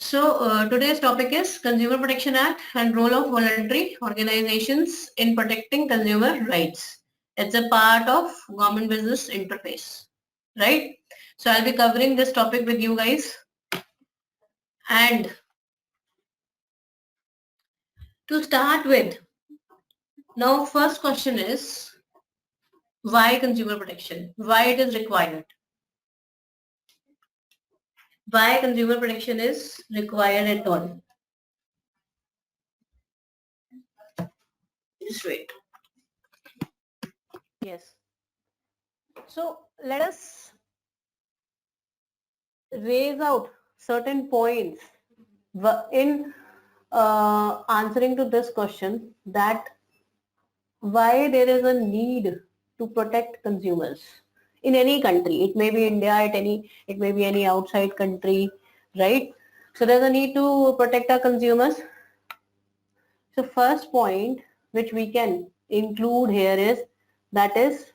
Today's topic is Consumer Protection Act and role of voluntary organizations in protecting consumer rights. It's a part of government business interface, right? So I'll be covering this topic with you guys. And to start with, now first question is, why consumer protection? Why it is required? Why consumer protection is required at all? Just wait. Yes. So let us raise out certain points in answering to this question, that why there is a need to protect consumers in any country. It may be India, it may be any outside country, right? So there's a need to protect our consumers. So first point which we can include here is that is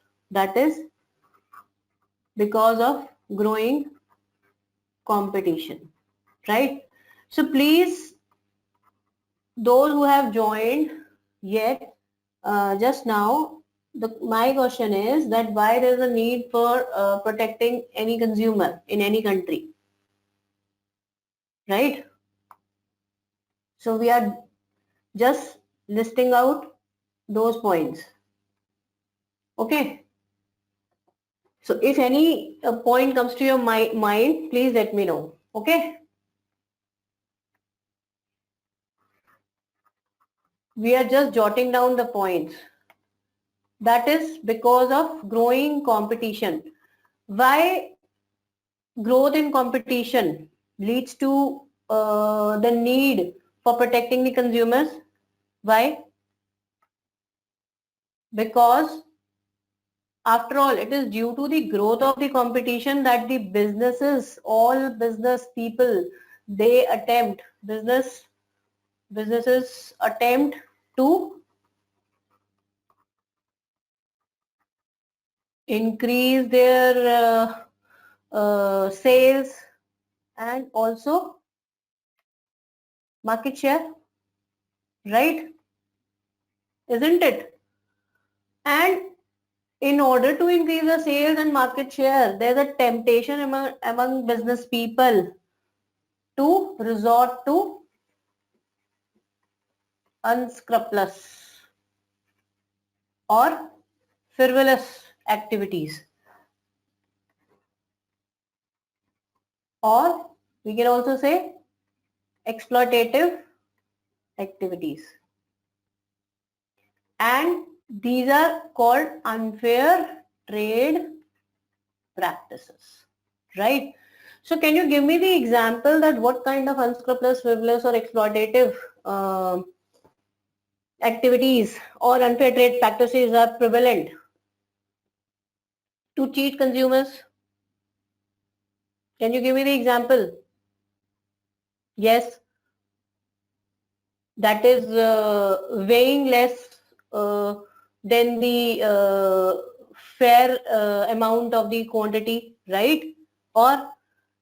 because of growing competition, right? So please, those who have joined yet just now, my question is that why there is a need for protecting any consumer in any country, right? So we are just listing out those points. Okay. So if any point comes to your mind, please let me know. Okay. We are just jotting down the points. That is because of growing competition. Why growth in competition leads to the need for protecting the consumers? Why? Because after all, it is due to the growth of the competition that the businesses, all business people, they attempt, businesses attempt to increase their sales and also market share, right? Isn't it? And in order to increase the sales and market share, there's a temptation among business people to resort to unscrupulous or frivolous activities, or we can also say exploitative activities, and these are called unfair trade practices, right? So can you give me the example that what kind of unscrupulous, frivolous or exploitative activities or unfair trade practices are prevalent to cheat consumers? Can you give me the example? Yes, that is weighing less than the fair amount of the quantity, right? Or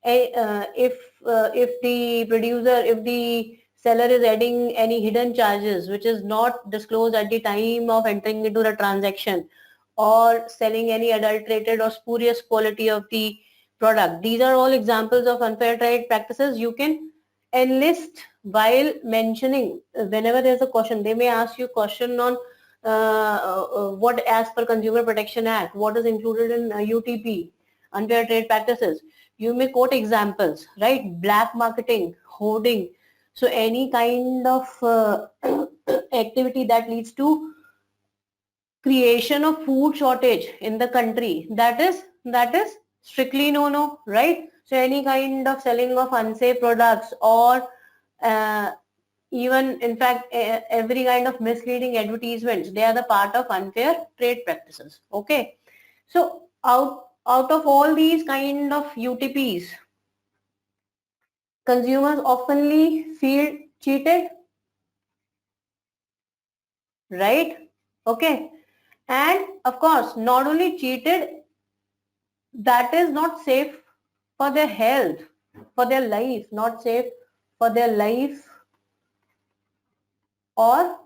if the producer, if the seller is adding any hidden charges which is not disclosed at the time of entering into the transaction, or selling any adulterated or spurious quality of the product. These are all examples of unfair trade practices. You can enlist while mentioning, whenever there's a question, they may ask you a question on what, as per Consumer Protection Act, what is included in UTP, unfair trade practices. You may quote examples, right? Black marketing, hoarding. So any kind of activity that leads to creation of food shortage in the country, that is strictly no, right? So any kind of selling of unsafe products, or even in fact every kind of misleading advertisements, they are the part of unfair trade practices. Okay, so out of all these kind of UTPs, consumers oftenly feel cheated, right? Okay, and of course not only cheated, that is not safe for their health, for their life, not safe for their life, or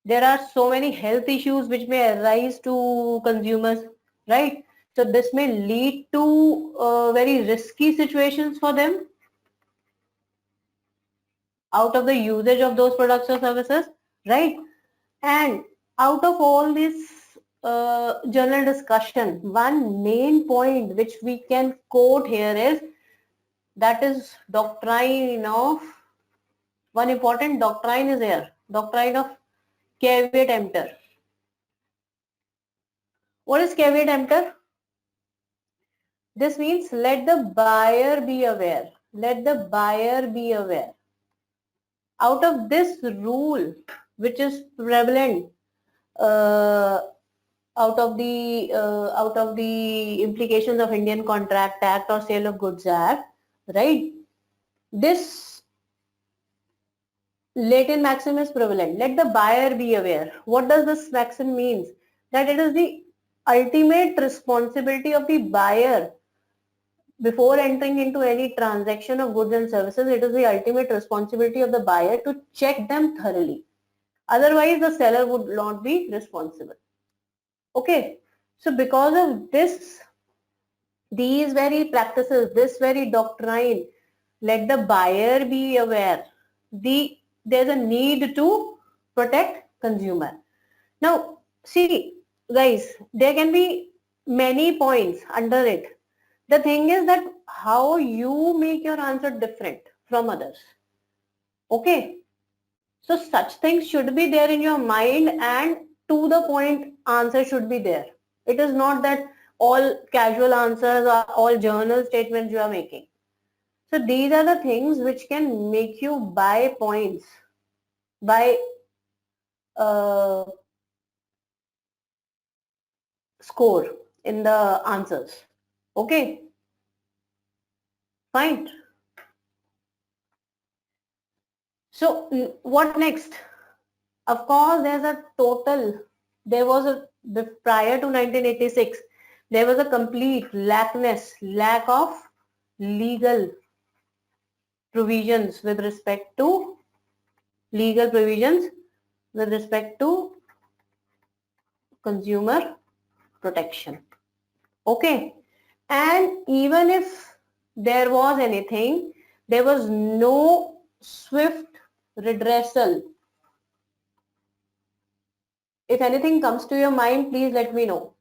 there are so many health issues which may arise to consumers, right? So this may lead to very risky situations for them out of the usage of those products or services, right? And out of all this journal discussion, one main point which we can quote here is, that is doctrine of, one important doctrine is here, doctrine of caveat emptor. What is caveat emptor? This means let the buyer be aware. Let the buyer be aware. Out of this rule, which is prevalent uh, out of the implications of Indian Contract Act or Sale of Goods Act, right? This Latin maxim is prevalent. Let the buyer be aware. What does this maxim means? That it is the ultimate responsibility of the buyer before entering into any transaction of goods and services. It is the ultimate responsibility of the buyer to check them thoroughly. Otherwise, the seller would not be responsible. Okay. So because of this, these very practices, this very doctrine, let the buyer be aware. There's a need to protect consumer. Now, see, guys, there can be many points under it. The thing is that how you make your answer different from others. Okay. So such things should be there in your mind, and to the point answer should be there. It is not that all casual answers or all journal statements you are making. So these are the things which can make you buy points, buy score in the answers. Okay, fine. So what next? Of course, there was prior to 1986, there was a complete lack of legal provisions with respect to consumer protection. Okay. And even if there was anything, there was no swift redressal. If anything comes to your mind, please let me know.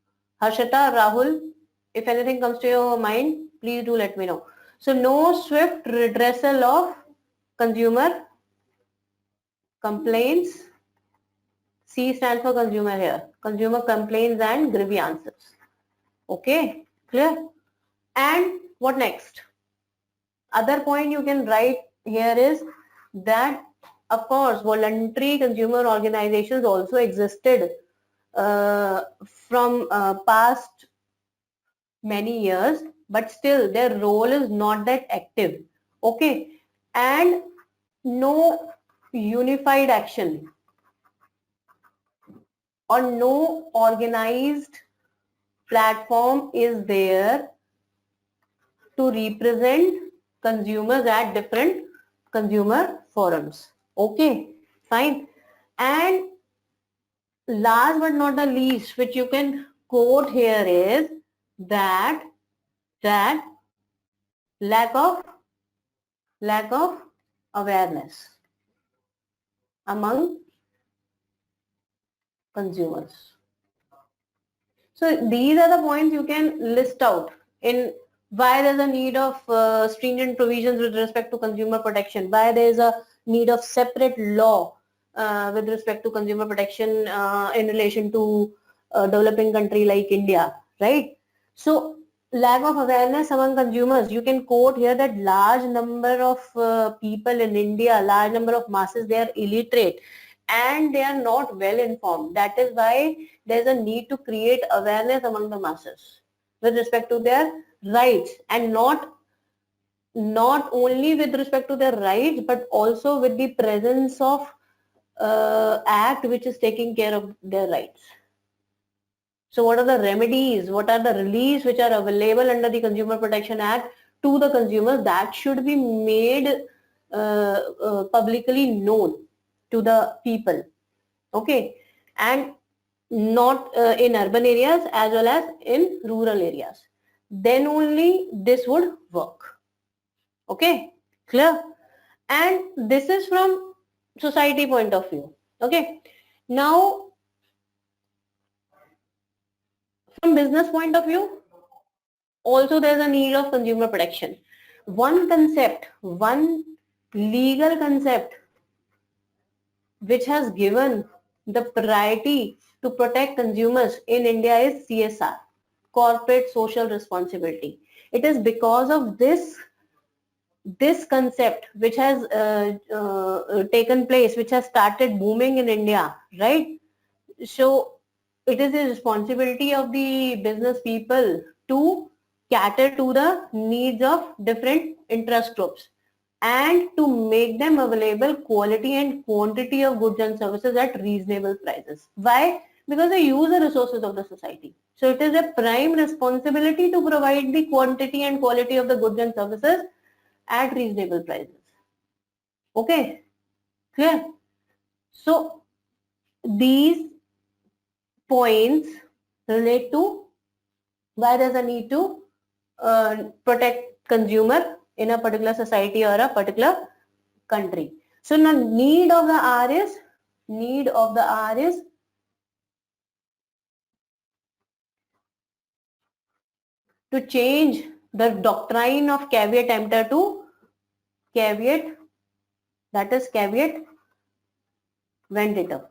Harshita, Rahul, if anything comes to your mind, please do let me know. So no swift redressal of consumer complaints. C stands for consumer here. Consumer complaints and grievances. Okay, clear? And what next? Other point you can write here is that, of course, voluntary consumer organizations also existed from past many years, but still their role is not that active. Okay, and no unified action or no organized platform is there to represent consumers at different consumer forums. Okay, fine. And last but not the least, which you can quote here is that lack of awareness among consumers. So these are the points you can list out in why there's a need of stringent provisions with respect to consumer protection, why there is a need of separate law with respect to consumer protection in relation to a developing country like India, right? So lack of awareness among consumers, you can quote here that large number of people in India, large number of masses, they are illiterate and they are not well informed. That is why there's a need to create awareness among the masses with respect to their rights, and not only with respect to their rights, but also with the presence of act which is taking care of their rights. So what are the remedies, what are the reliefs which are available under the Consumer Protection Act to the consumer, that should be made publicly known to the people. Okay, and not in urban areas as well as in rural areas. Then only this would work. Okay, clear? And this is from society point of view. Okay, now from business point of view, also there's a need of consumer protection. One concept, one legal concept which has given the priority to protect consumers in India is CSR, corporate social responsibility. It is because of this concept which has taken place, which has started booming in India, right? So it is the responsibility of the business people to cater to the needs of different interest groups and to make them available quality and quantity of goods and services at reasonable prices. Why? Because they use the resources of the society. So it is a prime responsibility to provide the quantity and quality of the goods and services at reasonable prices. Okay, clear? So these points relate to why there's a need to protect consumer in a particular society or a particular country. So the need of the hour is to change the doctrine of caveat emptor to caveat, that is caveat venditor.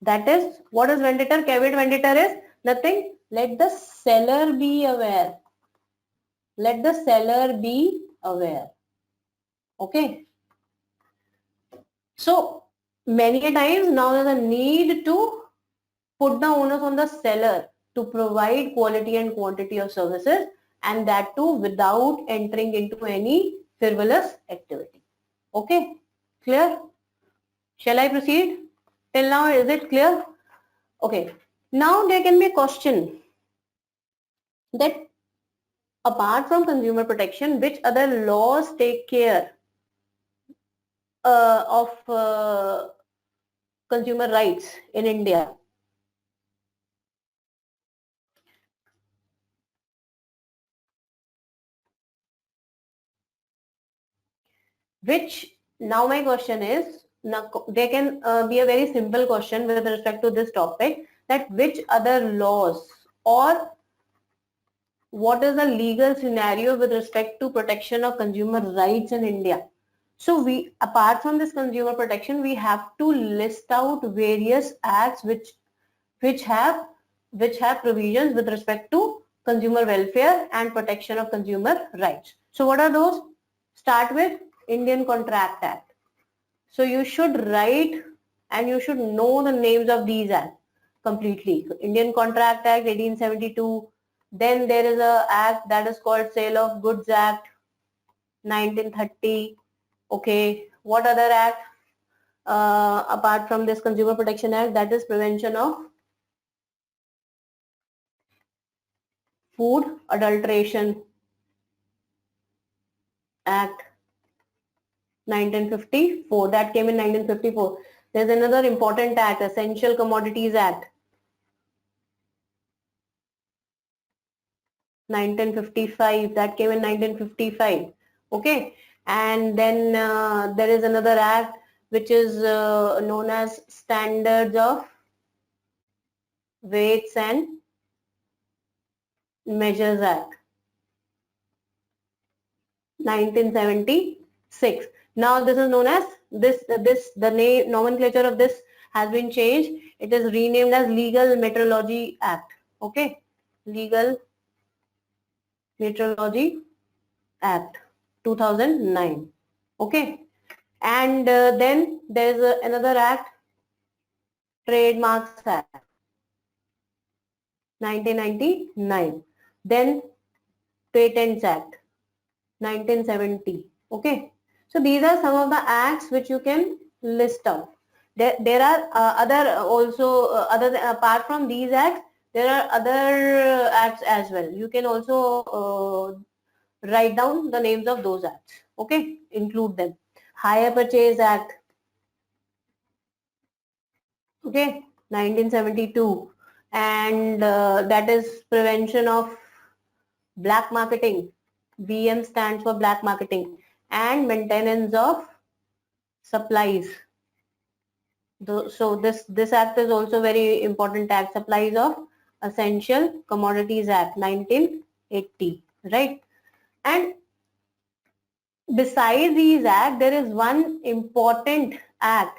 That is, what is venditor? Caveat venditor is nothing. Let the seller be aware. Let the seller be aware. Okay. So many a times now there's a need to put the onus on the seller to provide quality and quantity of services, and that too without entering into any frivolous activity. Okay, clear? Shall I proceed? Till now, is it clear? Okay. Now there can be a question that apart from consumer protection, which other laws take care of consumer rights in India? Which, now my question is, now there can be a very simple question with respect to this topic, that which other laws or what is the legal scenario with respect to protection of consumer rights in India? So we, apart from this consumer protection, we have to list out various acts which have provisions with respect to consumer welfare and protection of consumer rights. So what are those? Start with Indian Contract Act. So you should write and you should know the names of these acts completely. Indian Contract Act 1872. Then there is a act that is called Sale of Goods Act 1930. Okay, what other act apart from this Consumer Protection Act? That is Prevention of Food Adulteration Act 1954. That came in 1954. There's another important act, Essential Commodities Act 1955. That came in 1955. Okay, and then there is another act which is known as Standards of Weights and Measures Act 1976. Now this is known as the name nomenclature of this has been changed. It is renamed as Legal Metrology Act. Okay, Legal Metrology Act 2009. Okay, and then there is another act, Trademarks Act 1999. Then Patents Act 1970. Okay, so these are some of the acts which you can list out. There are other also other apart from these acts, there are other acts as well. You can also Write down the names of those acts. Okay, include them. Hire Purchase Act. Okay, 1972, and that is prevention of black marketing. BM stands for black marketing, and maintenance of supplies. So this act is also very important act. Supplies of Essential Commodities Act 1980, right? And besides these acts, there is one important act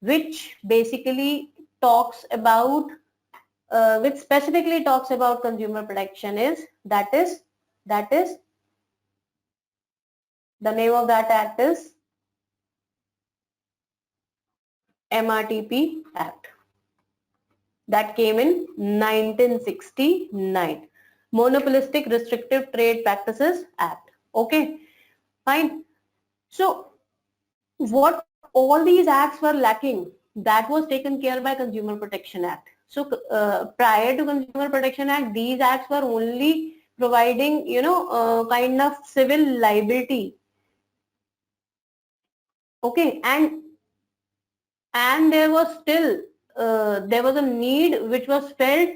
which basically talks about, which specifically talks about consumer protection, is that is the name of that act is MRTP Act. That came in 1969. Monopolistic Restrictive Trade Practices Act. Okay, fine. So what all these acts were lacking, that was taken care by Consumer Protection Act. So prior to Consumer Protection Act, these acts were only providing, kind of civil liability. Okay, and there was still there was a need which was felt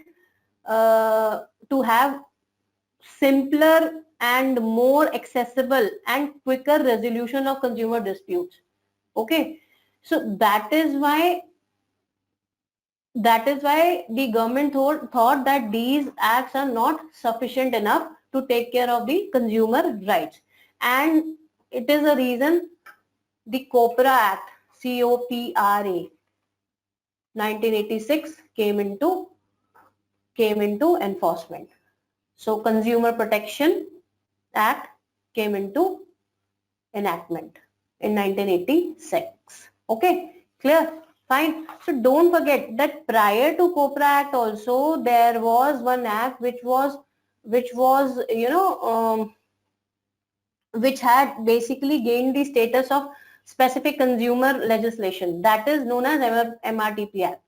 to have simpler and more accessible and quicker resolution of consumer disputes. Okay, so that is why the government thought that these acts are not sufficient enough to take care of the consumer rights, and it is a reason the COPRA Act, COPRA 1986 came into enforcement. So Consumer Protection Act came into enactment in 1986. Okay, clear? Fine. So don't forget that prior to COPRA Act also there was one act which was which had basically gained the status of specific consumer legislation, that is known as MRTP Act,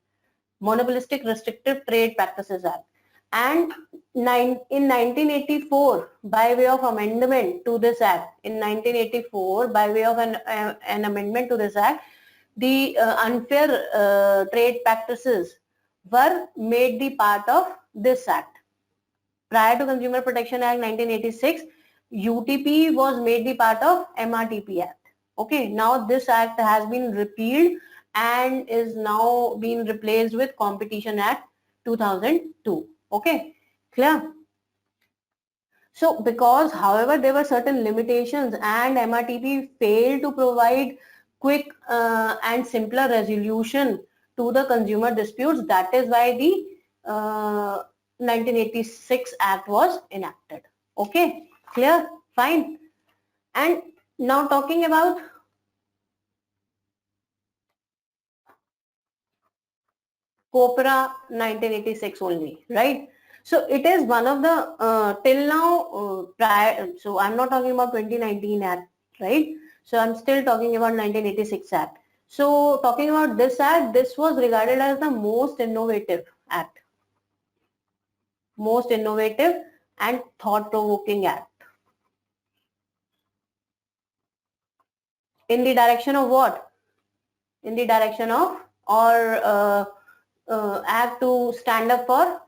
Monopolistic Restrictive Trade Practices Act. And in 1984, by way of amendment to this act, in 1984, by way of an amendment to this act, the unfair trade practices were made the part of this act. Prior to Consumer Protection Act 1986, UTP was made the part of MRTP Act. Okay, now this act has been repealed and is now being replaced with Competition Act 2002. Okay, clear? So because however there were certain limitations and MRTP failed to provide quick and simpler resolution to the consumer disputes, that is why the 1986 Act was enacted. Okay, clear? Fine. And now talking about COPRA 1986 only, right? So it is one of the till now prior. So I'm not talking about 2019 Act, right? So I'm still talking about 1986 Act. So talking about this act, this was regarded as the most innovative act, most innovative and thought-provoking act. In the direction of what? In the direction of act to stand up for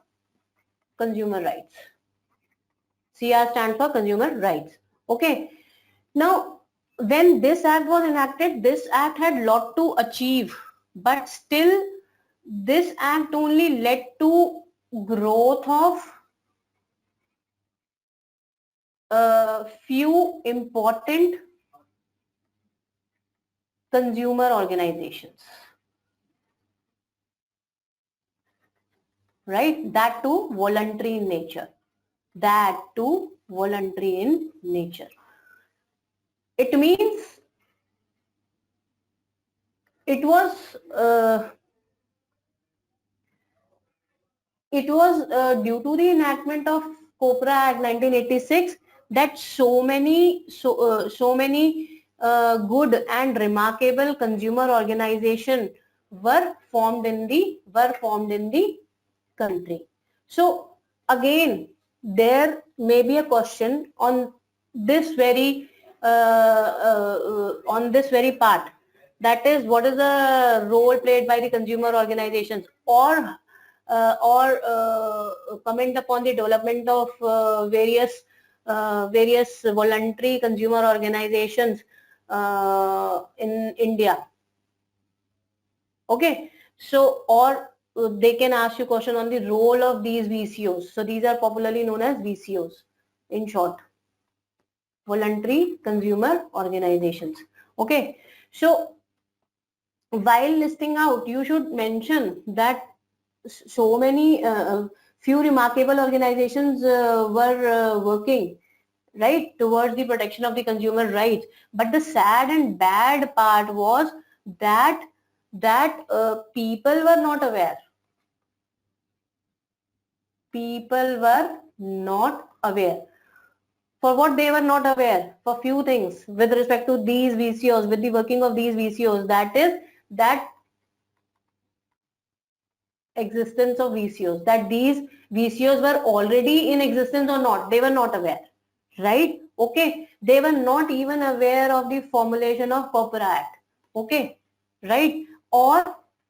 consumer rights. CR stands for consumer rights. Okay. Now, when this act was enacted, this act had lot to achieve, but still this act only led to growth of a few important consumer organizations, right? That too voluntary in nature. That too voluntary in nature. It means it was due to the enactment of COPRA Act 1986 that so many good and remarkable consumer organizations were formed in the country. So again, there may be a question on this very on this very part, that is what is the role played by the consumer organizations, or comment upon the development of various voluntary consumer organizations in India. Okay, so or they can ask you question on the role of these VCOs. So these are popularly known as VCOs in short, voluntary consumer organizations. Okay, so while listing out, you should mention that so many few remarkable organizations were working right towards the protection of the consumer rights, but the sad and bad part was that people were not aware. People were not aware. For what they were not aware? For few things with respect to these VCOs, with the working of these VCOs, that is that existence of VCOs, that these VCOs were already in existence or not, they were not aware, right? Okay, they were not even aware of the formulation of Copra Act, okay, right? Or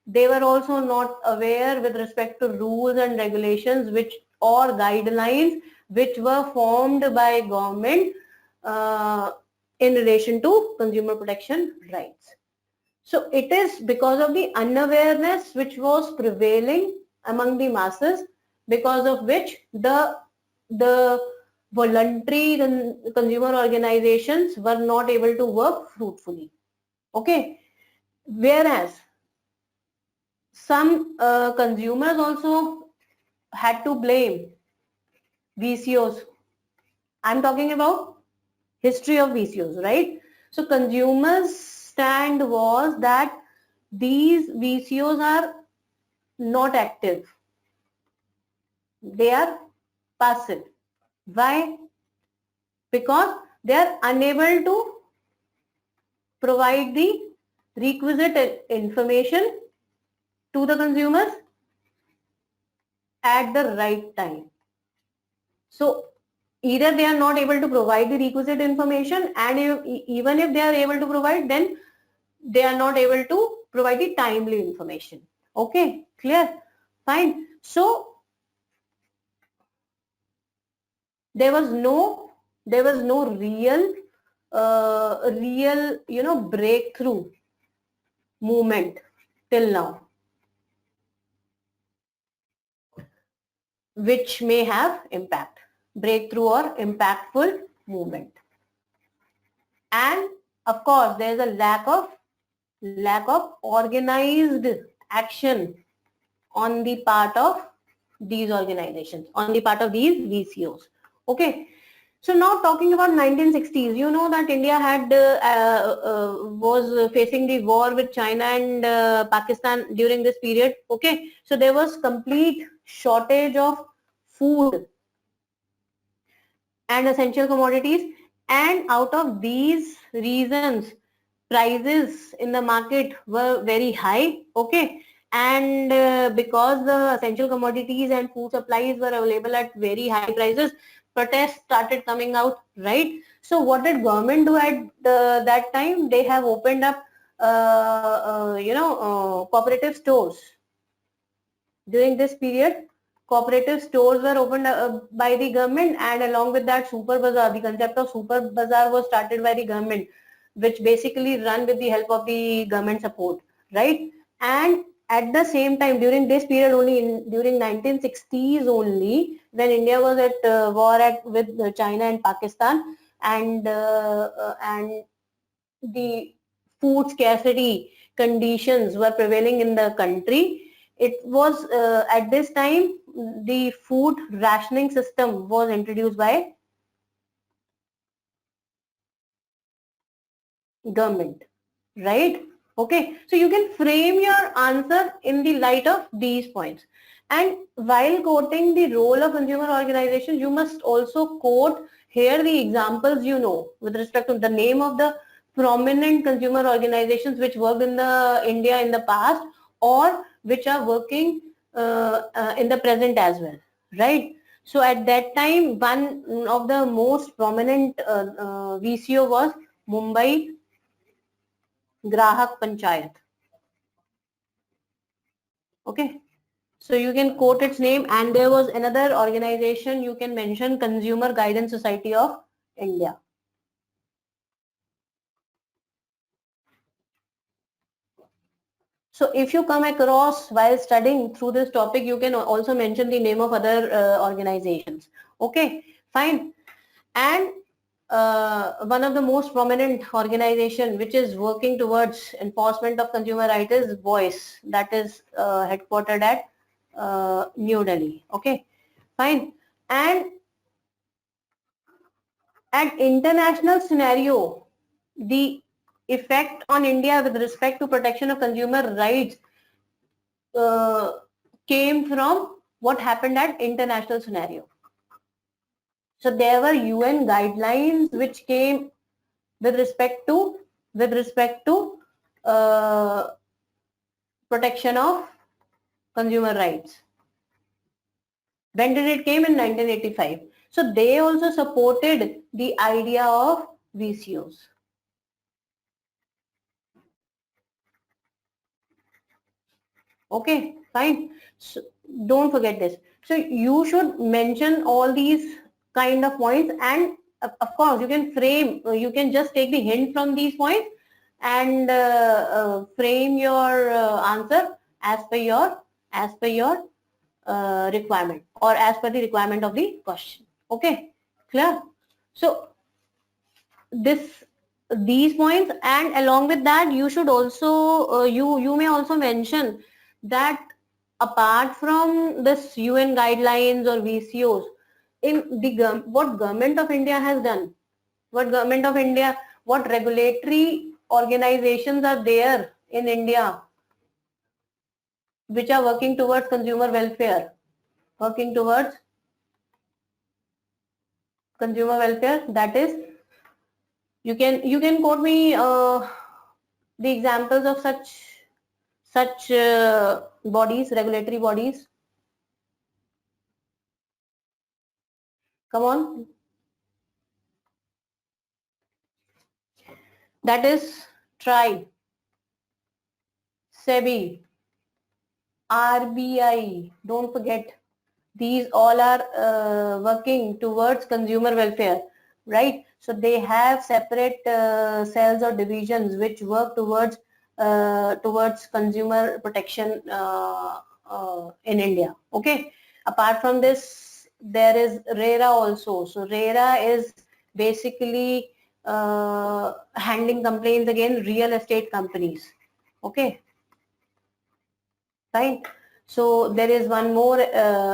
they were also not aware with respect to rules and regulations which or guidelines which were formed by government in relation to consumer protection rights. So it is because of the unawareness which was prevailing among the masses, because of which the voluntary consumer organizations were not able to work fruitfully. Okay, whereas some consumers also had to blame VCOs. I'm talking about history of VCOs, right? So consumers' stand was that these VCOs are not active. They are passive. Why? Because they are unable to provide the requisite information to the consumers at the right time. So either they are not able to provide the requisite information, and even if they are able to provide, then they are not able to provide the timely information. Okay, clear? Fine. So there was no real breakthrough movement till now, which may have impact, breakthrough or impactful movement. And of course there is a lack of organized action on the part of these organizations, on the part of these VCOs. Okay, so now talking about 1960s, you know that India had was facing the war with China and Pakistan during this period. Okay, so there was complete shortage of food and essential commodities, and out of these reasons prices in the market were very high. Okay, and because the essential commodities and food supplies were available at very high prices, protests started coming out, right? So what did government do at that time? They have opened up cooperative stores. During this period, cooperative stores were opened by the government, and along with that super bazaar, the concept of super bazaar was started by the government, which basically run with the help of the government support, right? And at the same time, during this period only, during 1960s only, when India was at war with China and Pakistan, and the food scarcity conditions were prevailing in the country, it was at this time the food rationing system was introduced by government, right? Okay, so you can frame your answer in the light of these points. And while quoting the role of consumer organizations, you must also quote here the examples with respect to the name of the prominent consumer organizations which worked in the India in the past, or which are working in the present as well, right? So at that time, one of the most prominent VCO was Mumbai Grahak Panchayat. Okay. So you can quote its name, and there was another organization you can mention, Consumer Guidance Society of India. So if you come across while studying through this topic, you can also mention the name of other organizations. Okay, fine. And one of the most prominent organization which is working towards enforcement of consumer rights is Voice, that is headquartered at New Delhi. Okay, fine. And at international scenario, the effect on India with respect to protection of consumer rights uh, came from what happened at international scenario. So there were UN guidelines which came with respect to uh, protection of consumer rights. When did it came? In 1985. So they also supported the idea of VCOs. Okay, fine. So don't forget this. So you should mention all these kind of points, and of course you can frame, you can just take the hint from these points and frame your answer as per your requirement, or as per the requirement of the question. Okay, clear? So this these points, and along with that you should also you may also mention that apart from this UN guidelines or VCOs, in the what government of India has done, what regulatory organizations are there in India which are working towards consumer welfare, working towards consumer welfare. That is, you can quote me the examples of such bodies, regulatory bodies. Come on. That is TRI, SEBI, RBI. Don't forget, these all are working towards consumer welfare, right? So they have separate cells or divisions which work towards consumer protection in India. Okay. Apart from this, there is RERA also. So RERA is basically handling complaints against real estate companies. Okay. Right. So there is one more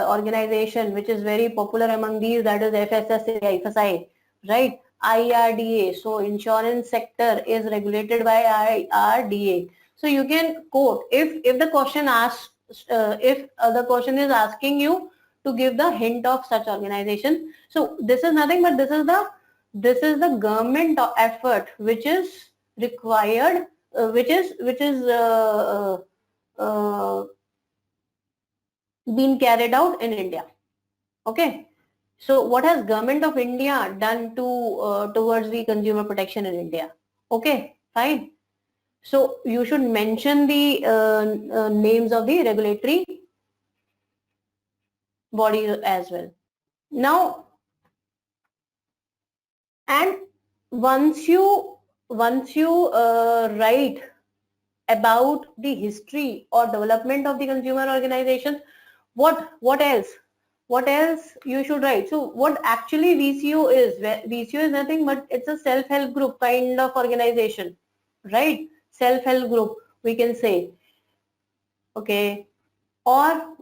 organization which is very popular among these, that is FSSAI, right? IRDA. So insurance sector is regulated by IRDA. So you can quote, if the question asks, if the question is asking you to give the hint of such organization. So this is nothing but this is the government effort which is required, which is been carried out in India. Okay. So what has government of India done towards the consumer protection in India? Okay, fine. So you should mention the names of the regulatory bodies as well. Now, and once you write about the history or development of the consumer organizations, what else you should write? So what actually VCO is? VCO is nothing but it's a self-help group kind of organization, right? Self-help group, we can say. Okay. Or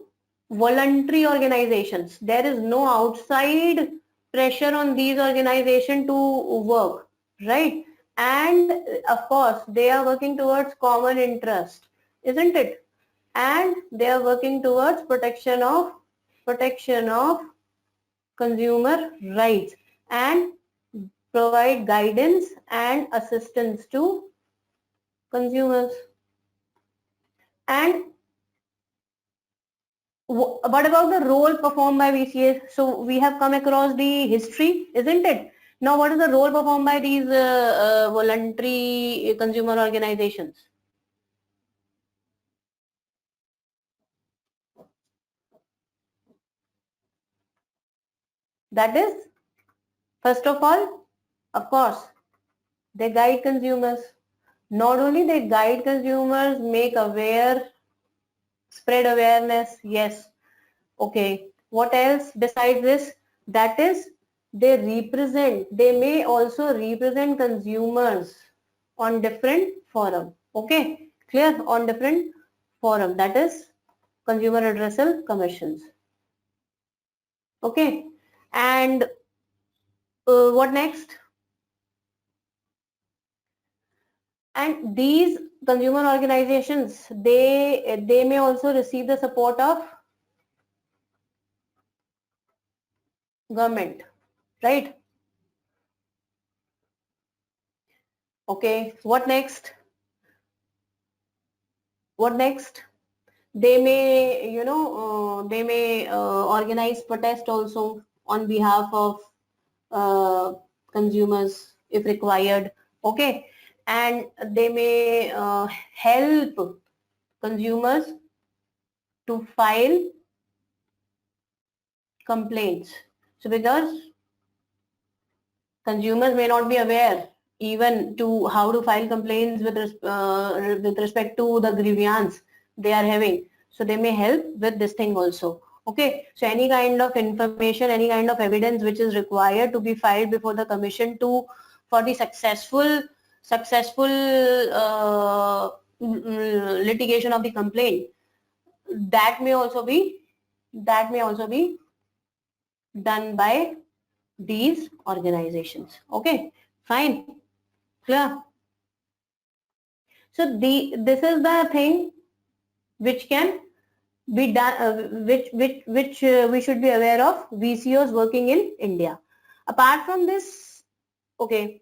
voluntary organizations. There is no outside pressure on these organizations to work, right? And of course they are working towards common interest, isn't it? And they are working towards protection of consumer rights and provide guidance and assistance to consumers. And What about the role performed by VCA? So we have come across the history, isn't it? Now, what is the role performed by these voluntary consumer organizations? That is, first of all, of course, they guide consumers. Not only they guide consumers, make aware, spread awareness, yes. Okay. What else besides this? That is, they may also represent consumers on different forum. Okay. Clear? On different forum. That is consumer redressal commissions. Okay. And what next? And these consumer organizations, they may also receive the support of government, right? Okay, what next? What next? They may, they may organize protest also on behalf of consumers if required. Okay, and they may help consumers to file complaints. So because consumers may not be aware even to how to file complaints with respect to the grievance they are having. So they may help with this thing also. Okay, so any kind of information, any kind of evidence which is required to be filed before the commission for the successful litigation of the complaint, that may also be done by these organizations. Okay, fine, clear. So this is the thing which can be done, which we should be aware of VCOs working in India. Apart from this, okay,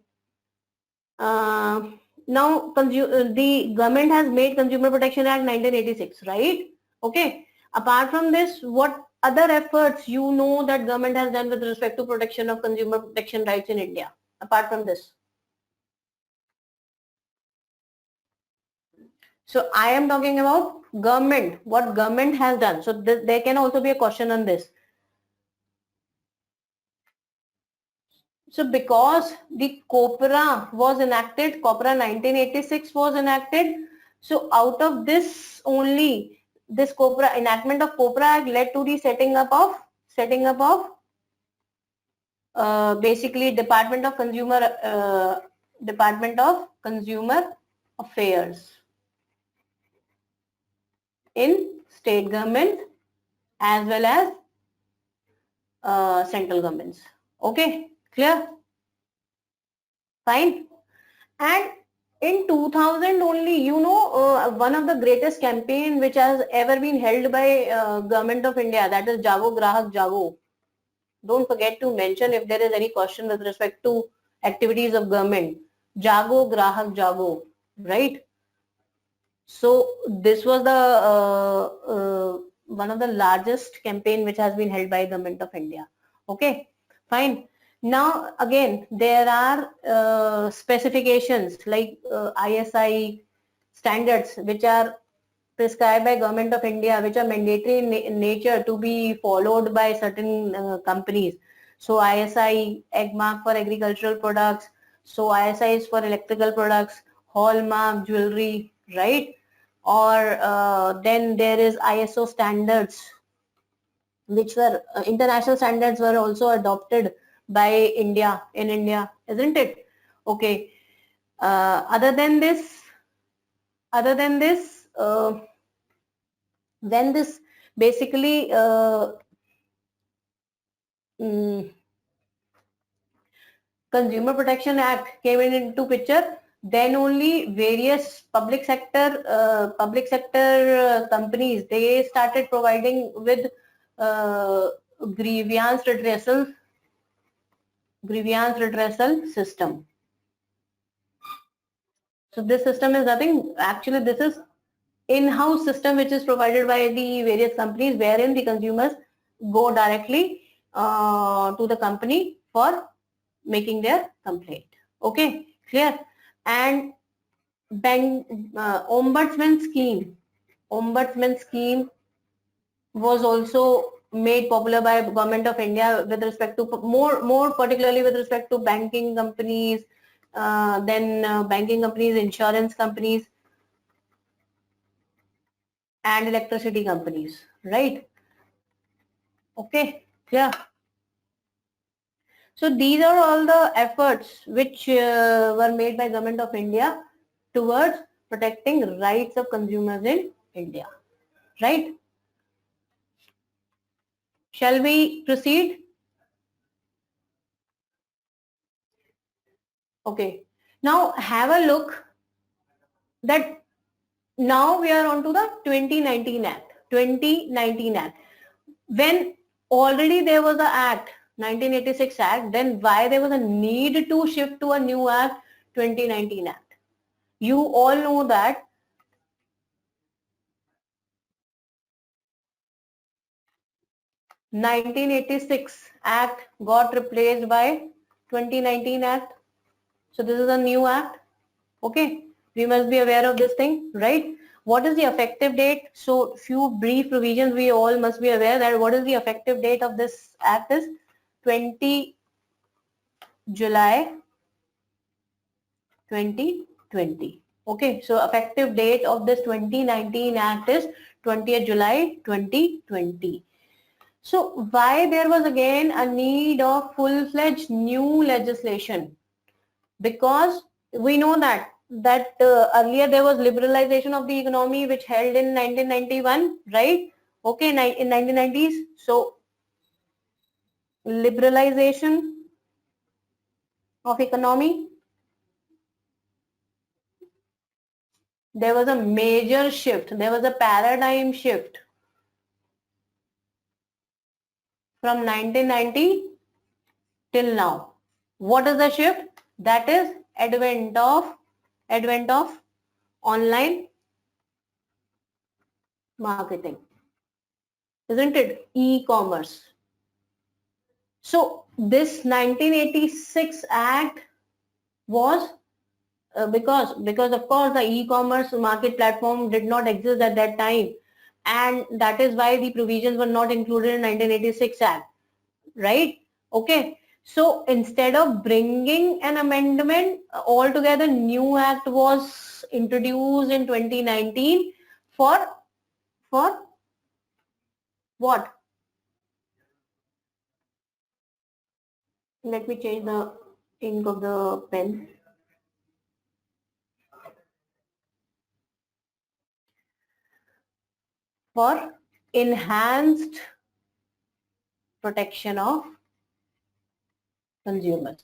now the government has made Consumer Protection Act 1986, right? Okay. Apart from this, what other efforts you know that government has done with respect to protection of consumer protection rights in India? Apart from this. So I am talking about government, what government has done. So there can also be a question on this. So because the COPRA was enacted, COPRA 1986 was enacted. So out of this only, this COPRA enactment of COPRA Act led to the setting up of basically Department of Consumer Affairs in state government as well as central governments. Okay, clear? Fine. And in 2000 only, one of the greatest campaign which has ever been held by government of India, that is Jago Grahak Jago. Don't forget to mention if there is any question with respect to activities of government. Jago Grahak Jago, right? So this was the one of the largest campaign which has been held by government of India. Okay, fine. Now again, there are specifications like ISI standards which are prescribed by government of India, which are mandatory in nature to be followed by certain companies. So ISI, egg mark for agricultural products. So ISI is for electrical products, hallmark, jewelry, right? Or then there is ISO standards, which were international standards were also adopted by India in India, isn't it? Okay. Other than this, when this basically mm, Consumer Protection Act came into picture, then only various public sector companies, they started providing with uh, grievance redressal system. So this system is nothing, actually this is in-house system which is provided by the various companies, wherein the consumers go directly to the company for making their complaint. Okay, clear? And bank ombudsman scheme was also made popular by Government of India with respect to more particularly with respect to banking companies, banking companies, insurance companies, and electricity companies, right? Okay, yeah. So these are all the efforts which were made by Government of India towards protecting rights of consumers in India, right? Shall we proceed? Okay. Now have a look that now we are on to the 2019 Act. 2019 Act. When already there was a Act, 1986 Act, then why there was a need to shift to a new Act, 2019 Act? You all know that 1986 Act got replaced by 2019 Act. So this is a new Act. Okay, we must be aware of this thing, right? What is the effective date? So few brief provisions we all must be aware that what is the effective date of this Act is 20 July 2020. Okay, so effective date of this 2019 Act is 20th July 2020. So why there was again a need of full-fledged new legislation? Because we know that earlier there was liberalization of the economy which held in 1991, right? Okay, in 1990s. So liberalization of economy, there was a major shift, there was a paradigm shift from 1990 till now. What is the shift? That is advent of online marketing, isn't it? E-commerce. So this 1986 Act was because of course the e-commerce market platform did not exist at that time, and that is why the provisions were not included in 1986 Act, right? Okay, so instead of bringing an amendment, altogether new Act was introduced in 2019 for what? Let me change the ink of the pen. For enhanced protection of consumers.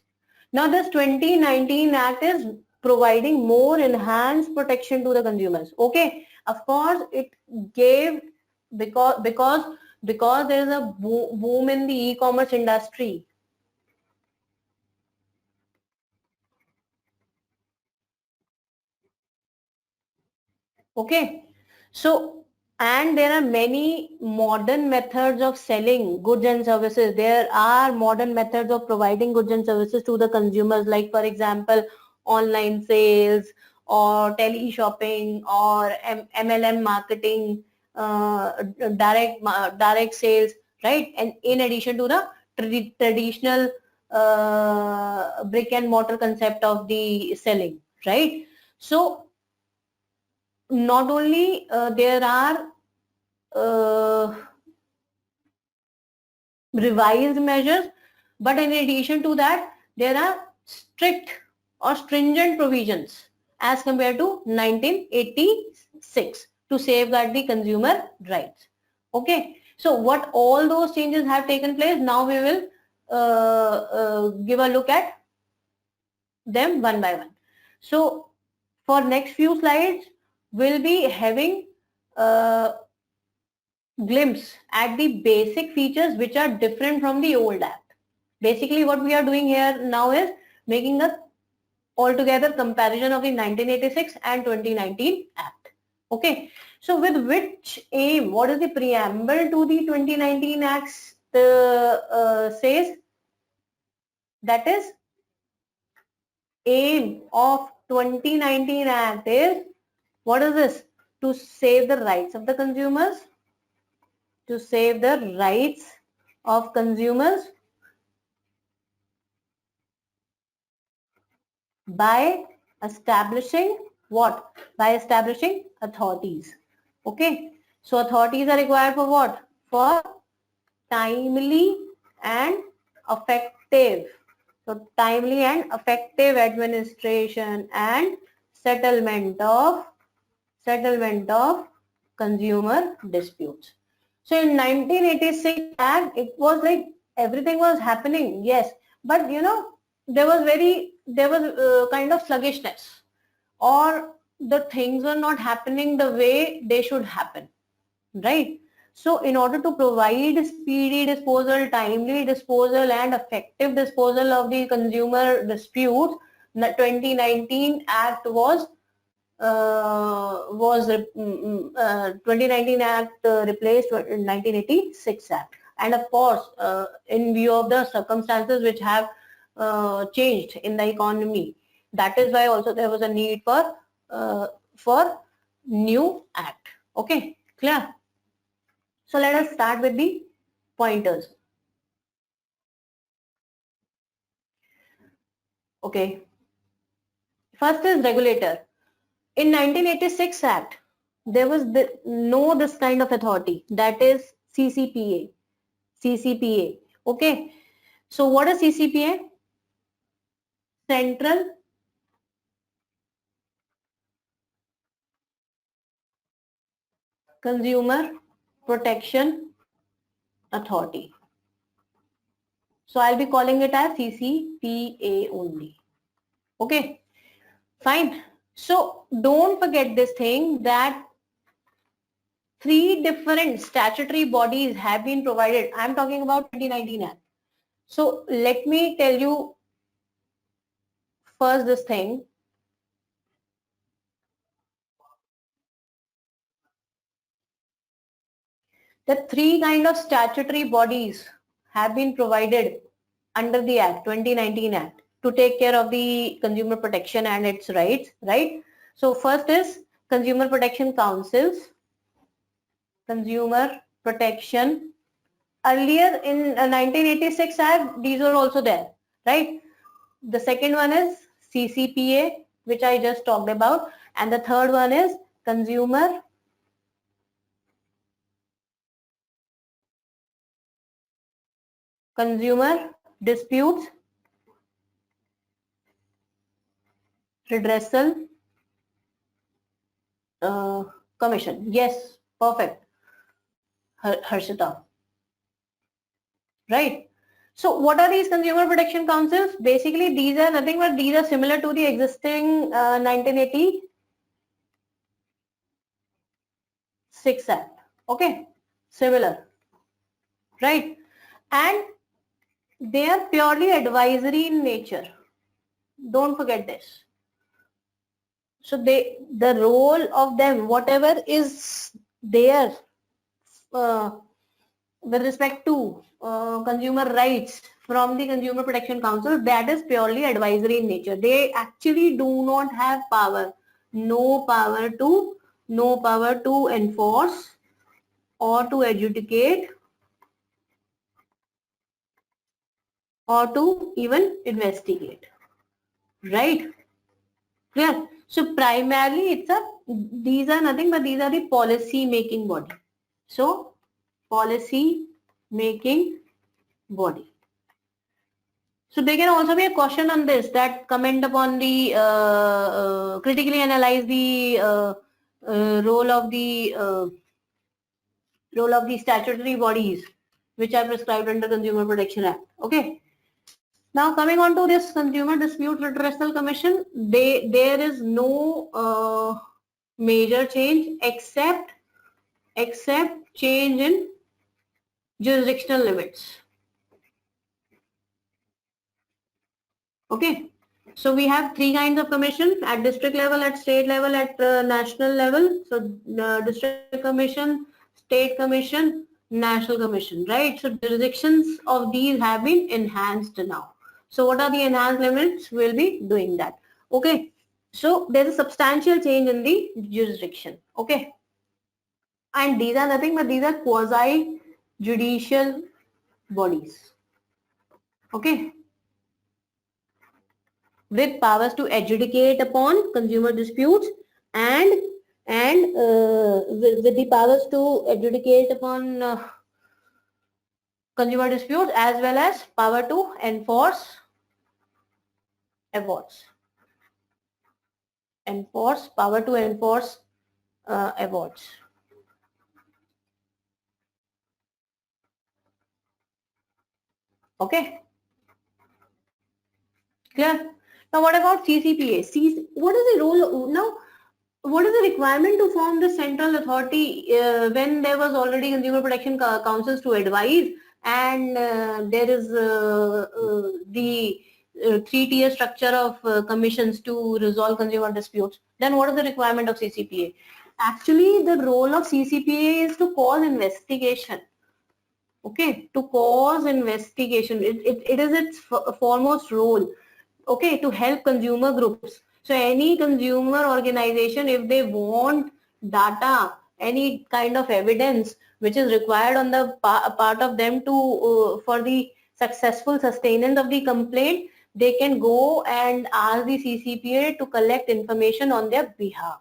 Now this 2019 Act is providing more enhanced protection to the consumers. Okay, of course it gave because there is a boom in the e-commerce industry. Okay, so and there are many modern methods of selling goods and services. There are modern methods of providing goods and services to the consumers, like for example, online sales or tele shopping or MLM marketing, direct sales, right? And in addition to the traditional brick and mortar concept of the selling, right? So not only there are revised measures, but in addition to that there are strict or stringent provisions as compared to 1986 to safeguard the consumer rights. Okay, so what all those changes have taken place, now we will give a look at them one by one. So for next few slides we'll be having glimpse at the basic features which are different from the old Act. Basically what we are doing here now is making a altogether comparison of the 1986 and 2019 Act. Okay, So with which aim, what is the preamble to the 2019 Acts says? That is, aim of 2019 Act is, what is this? To save the rights of the consumers, to save the rights of consumers by establishing what? By establishing authorities. Okay. So authorities are required for what? For timely and effective. So timely and effective administration and settlement of consumer disputes. So in 1986 Act, it was like everything was happening, yes, but you know, there was kind of sluggishness, or the things were not happening the way they should happen, right? So in order to provide speedy disposal, timely disposal and effective disposal of the consumer disputes, the 2019 Act was 2019 Act replaced 1986 Act. And of course, in view of the circumstances which have changed in the economy, that is why also there was a need for new act. Okay, clear? So let us start with the pointers. Okay. First is regulator. In 1986 Act, there was no this kind of authority, that is CCPA. CCPA. Okay. So what is CCPA? Central Consumer Protection Authority. So I'll be calling it as CCPA only. Okay. Fine. So don't forget this thing, that 3 different statutory bodies have been provided. I'm talking about 2019 Act. So let me tell you first this thing. The 3 kind of statutory bodies have been provided under the Act, 2019 Act, to take care of the consumer protection and its rights, right? So first is Consumer Protection Councils, Consumer Protection. Earlier in 1986 Act, these were also there, right? The second one is CCPA, which I just talked about, and the third one is Consumer Disputes Redressal Commission. Yes, perfect, Harshita. Right. So what are these consumer protection councils? Basically, these are nothing but these are similar to the existing 1986 Act. Okay, similar, right? And they are purely advisory in nature. Don't forget this. So the role of them, whatever is there with respect to consumer rights from the Consumer Protection Council, that is purely advisory in nature. They actually do not have power, no power to enforce or to adjudicate or to even investigate, right? Clear? So primarily these are nothing but these are the policy making body. So policy making body. So there can also be a question on this, that comment upon the critically analyze the role of the statutory bodies which are prescribed under Consumer Protection Act. Okay. Now coming on to this Consumer Dispute Redressal Commission, there is no major change except change in jurisdictional limits. Okay. So we have three kinds of commission: at district level, at state level, at national level. So district commission, state commission, national commission, right? So jurisdictions of these have been enhanced now. So what are the enhanced limits? We'll be doing that. Okay. So there's a substantial change in the jurisdiction. Okay. And these are nothing but these are quasi judicial bodies. Okay. With powers to adjudicate upon consumer disputes and with the powers to adjudicate upon consumer disputes as well as power to enforce awards. Power to enforce awards. Okay. Clear? Now what about CCPA? What is the role now? What is the requirement to form the central authority when there was already consumer protection councils to advise, and there is the three-tier structure of commissions to resolve consumer disputes? Then what is the requirement of CCPA? Actually, the role of CCPA is to cause investigation. Okay, to cause investigation. It is its foremost role. Okay, to help consumer groups. So any consumer organization, if they want data, any kind of evidence which is required on the part of them to for the successful sustenance of the complaint, they can go and ask the CCPA to collect information on their behalf.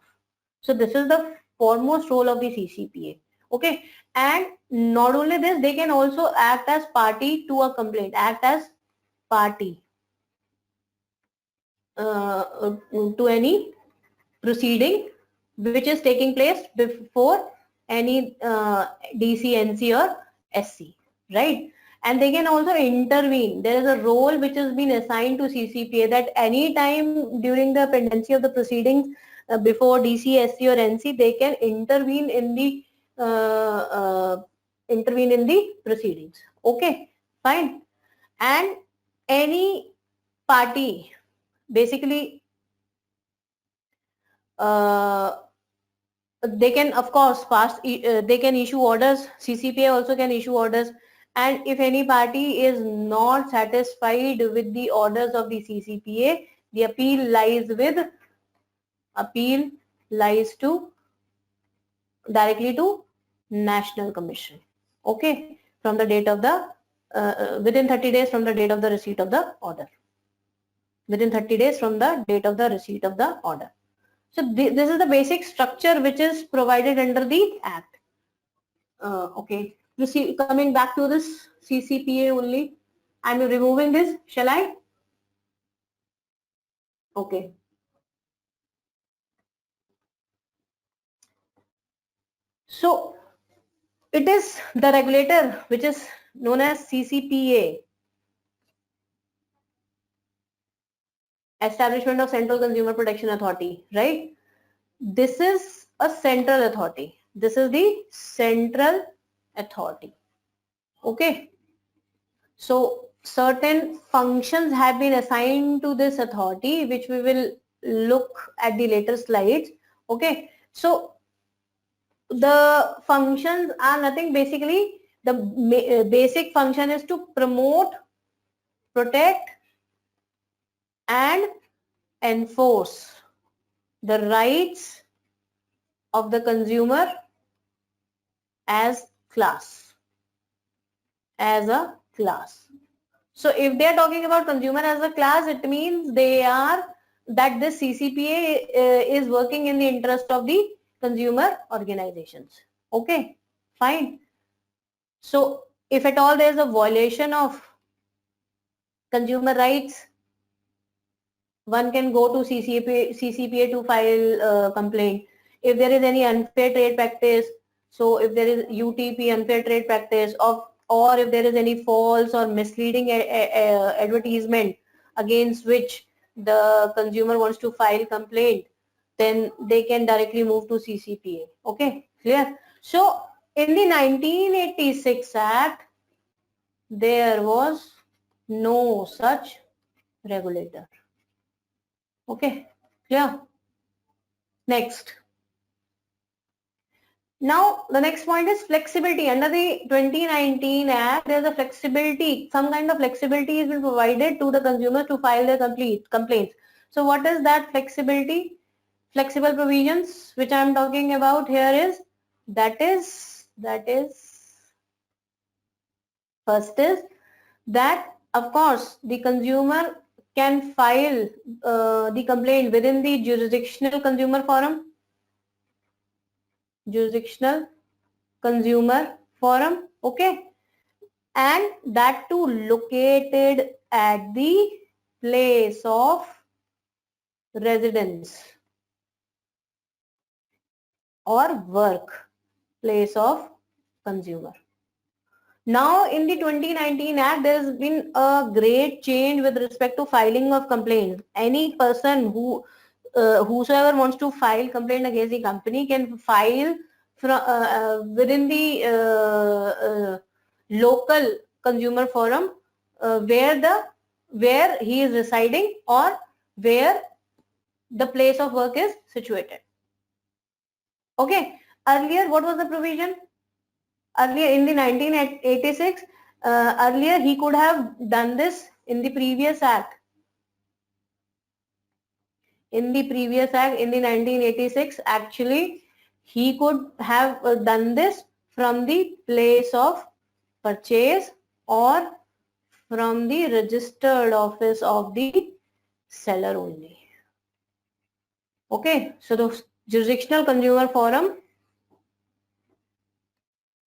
So this is the foremost role of the CCPA. Okay, and not only this, they can also act as party to a complaint, act as party to any proceeding which is taking place before any DC, NC or SC, right? And they can also intervene. There is a role which has been assigned to CCPA that any time during the pendency of the proceedings before DC, SC or NC, they can intervene in the proceedings. Okay, fine. And any party basically they can of course they can issue orders. CCPA also can issue orders, and if any party is not satisfied with the orders of the CCPA, the appeal lies to directly to National Commission. Okay, from the date of the within 30 days from the date of the receipt of the order. Within 30 days from the date of the receipt of the order. So this is the basic structure which is provided under the Act. Okay, coming back to this CCPA only. I'm removing this. Shall I? Okay. So it is the regulator which is known as CCPA, Establishment of Central Consumer Protection Authority, right? This is a central authority. This is the central authority. Okay. So certain functions have been assigned to this authority, which we will look at the later slides. Okay. So the functions are nothing, basically the basic function is to promote, protect and enforce the rights of the consumer as class, as a class. So if they are talking about consumer as a class, it means that this CCPA is working in the interest of the consumer organizations. Okay, fine. So if at all there is a violation of consumer rights, one can go to CCPA to file a complaint. If there is any unfair trade practice, so if there is UTP, unfair trade practice, or if there is any false or misleading advertisement against which the consumer wants to file complaint, then they can directly move to CCPA. Okay, clear? So in the 1986 Act, there was no such regulator. Okay, clear? Next. Now, the next point is flexibility. Under the 2019 Act, there is a flexibility, some kind of flexibility has been provided to the consumers to file their complaints. So what is that flexibility? Flexible provisions, which I am talking about here is, that is, first is that, of course, the consumer can file the complaint within the jurisdictional consumer forum, okay, and that too located at the place of residence or work, place of consumer. Now in the 2019 Act, there has been a great change with respect to filing of complaints. Any person whosoever wants to file complaint against the company can file from within the local consumer forum where he is residing or where the place of work is situated. Okay. Earlier, what was the provision? Earlier in the 1986, earlier he could have done this in the previous act. In the previous act, in the 1986, actually he could have done this from the place of purchase or from the registered office of the seller only. Okay, so the jurisdictional consumer forum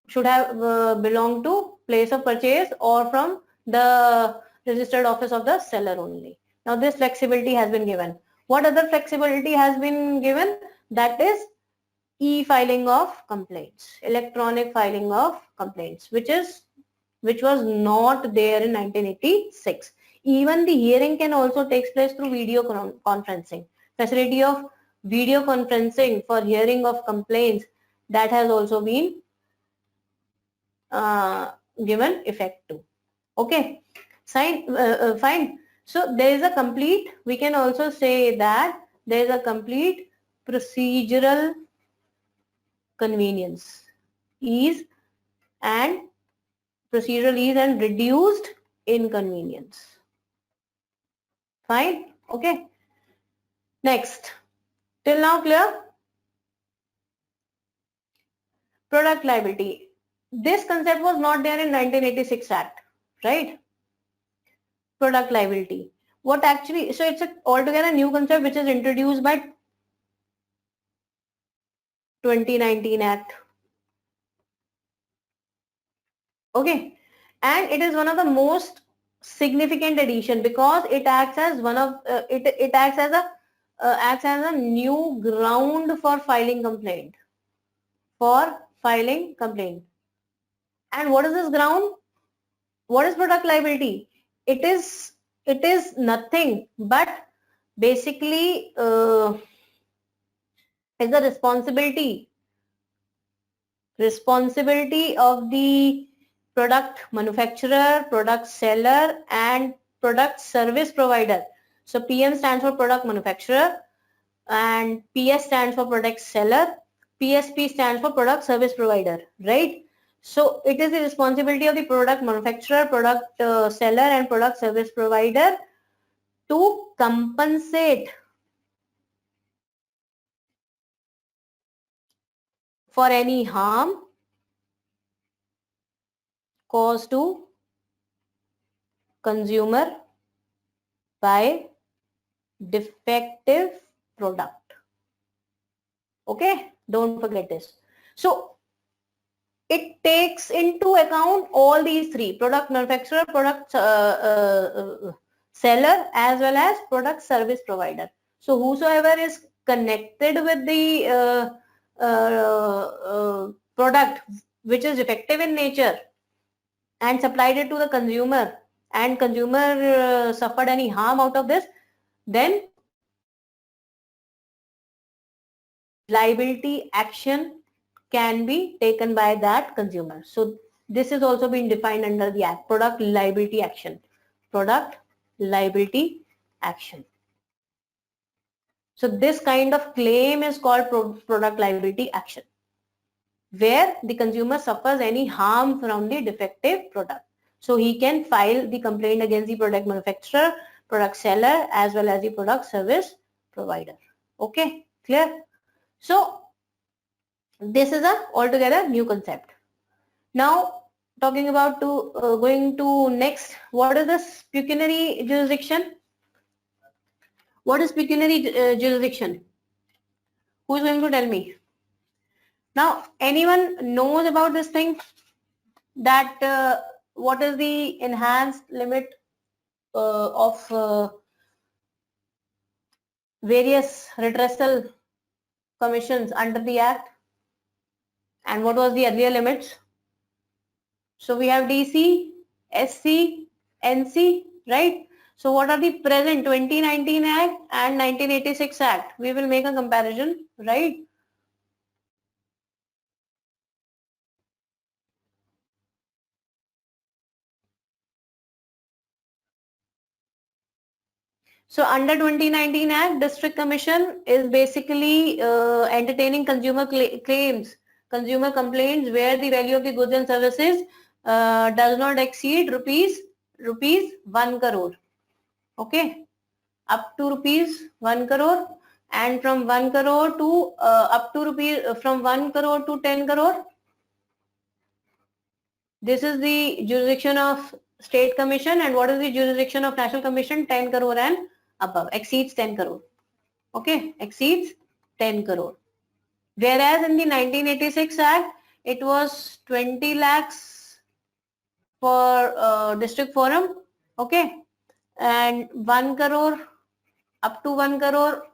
should have belonged to place of purchase or from the registered office of the seller only. Now this flexibility has been given. What other flexibility has been given? That is e-filing of complaints, electronic filing of complaints, which was not there in 1986. Even the hearing can also take place through video conferencing. Facility of video conferencing for hearing of complaints, that has also been given effect to. Okay, fine. So there is a complete, we can also say that there is a complete procedural convenience, ease and reduced inconvenience. Fine. Okay. Next. Till now clear? Product liability. This concept was not there in 1986 Act, right? Product liability. What actually, so it's altogether new concept which is introduced by 2019 Act. Okay, and it is one of the most significant addition because it acts as one of it acts as a new ground for filing complaint. And what is this ground? What is product liability? It is nothing but basically is the responsibility of the product manufacturer, product seller and product service provider. So PM stands for product manufacturer and PS stands for product seller, PSP stands for product service provider, right? So it is the responsibility of the product manufacturer, product seller and product service provider to compensate for any harm caused to consumer by defective product. Okay, don't forget this. So it takes into account all these three: product manufacturer, product seller as well as product service provider. So whosoever is connected with the product which is defective in nature and supplied it to the consumer and consumer suffered any harm out of this, then liability action can be taken by that consumer. So this is also been defined under the Act, product liability action. Product liability action. So this kind of claim is called product liability action, where the consumer suffers any harm from the defective product. So he can file the complaint against the product manufacturer, product seller, as well as the product service provider. Okay, clear? So this is a altogether new concept. Now talking about going to next, what is this pecuniary jurisdiction? What is pecuniary jurisdiction? Who is going to tell me? Now anyone knows about this thing, that what is the enhanced limit of various redressal commissions under the Act, and what was the earlier limits? So we have DC, SC, NC, right? So what are the present 2019 Act and 1986 Act? We will make a comparison, right? So under 2019 Act, District Commission is basically entertaining consumer claims, consumer complaints where the value of the goods and services does not exceed rupees 1 crore. Okay, up to rupees 1 crore, and from 1 crore to up to rupees from 1 crore to 10 crore. This is the jurisdiction of State Commission, and what is the jurisdiction of National Commission? 10 crore and above, exceeds 10 crore. Okay, exceeds 10 crore. Whereas in the 1986 Act, it was 20 lakhs for district forum. Okay, and 1 crore, up to 1 crore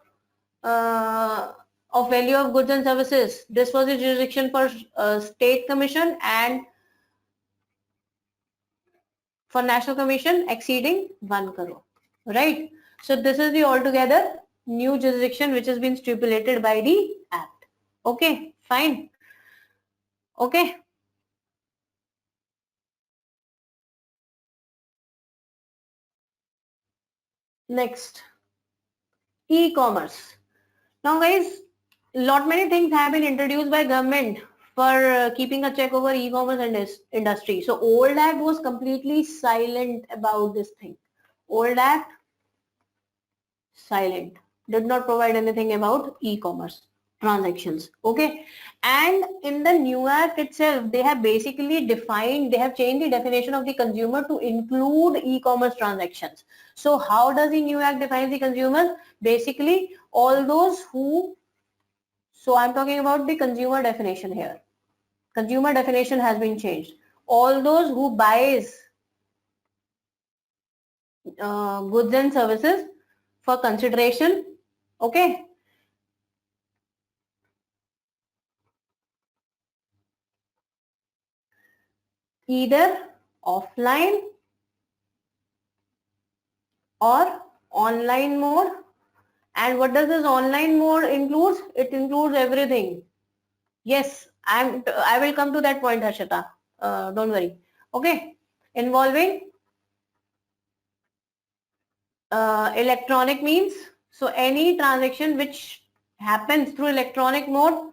of value of goods and services. This was the jurisdiction for State Commission, and for National Commission exceeding 1 crore, right? So this is the altogether new jurisdiction which has been stipulated by the Act. Okay, fine. Okay. Next, e-commerce. Now guys, lot many things have been introduced by government for keeping a check over e-commerce industry. So old Act was completely silent about this thing. Old Act, silent, did not provide anything about e-commerce transactions. Okay, and in the new Act itself, they have basically defined, they have changed the definition of the consumer to include e-commerce transactions. So how does the new Act define the consumer? Basically all those who, so I'm talking about the consumer definition here. Consumer definition has been changed. All those who buys goods and services for consideration, okay, either offline or online mode. And what does this online mode includes? It includes everything. Yes, I will come to that point, Harshita. Don't worry. Okay, involving electronic means. So any transaction which happens through electronic mode,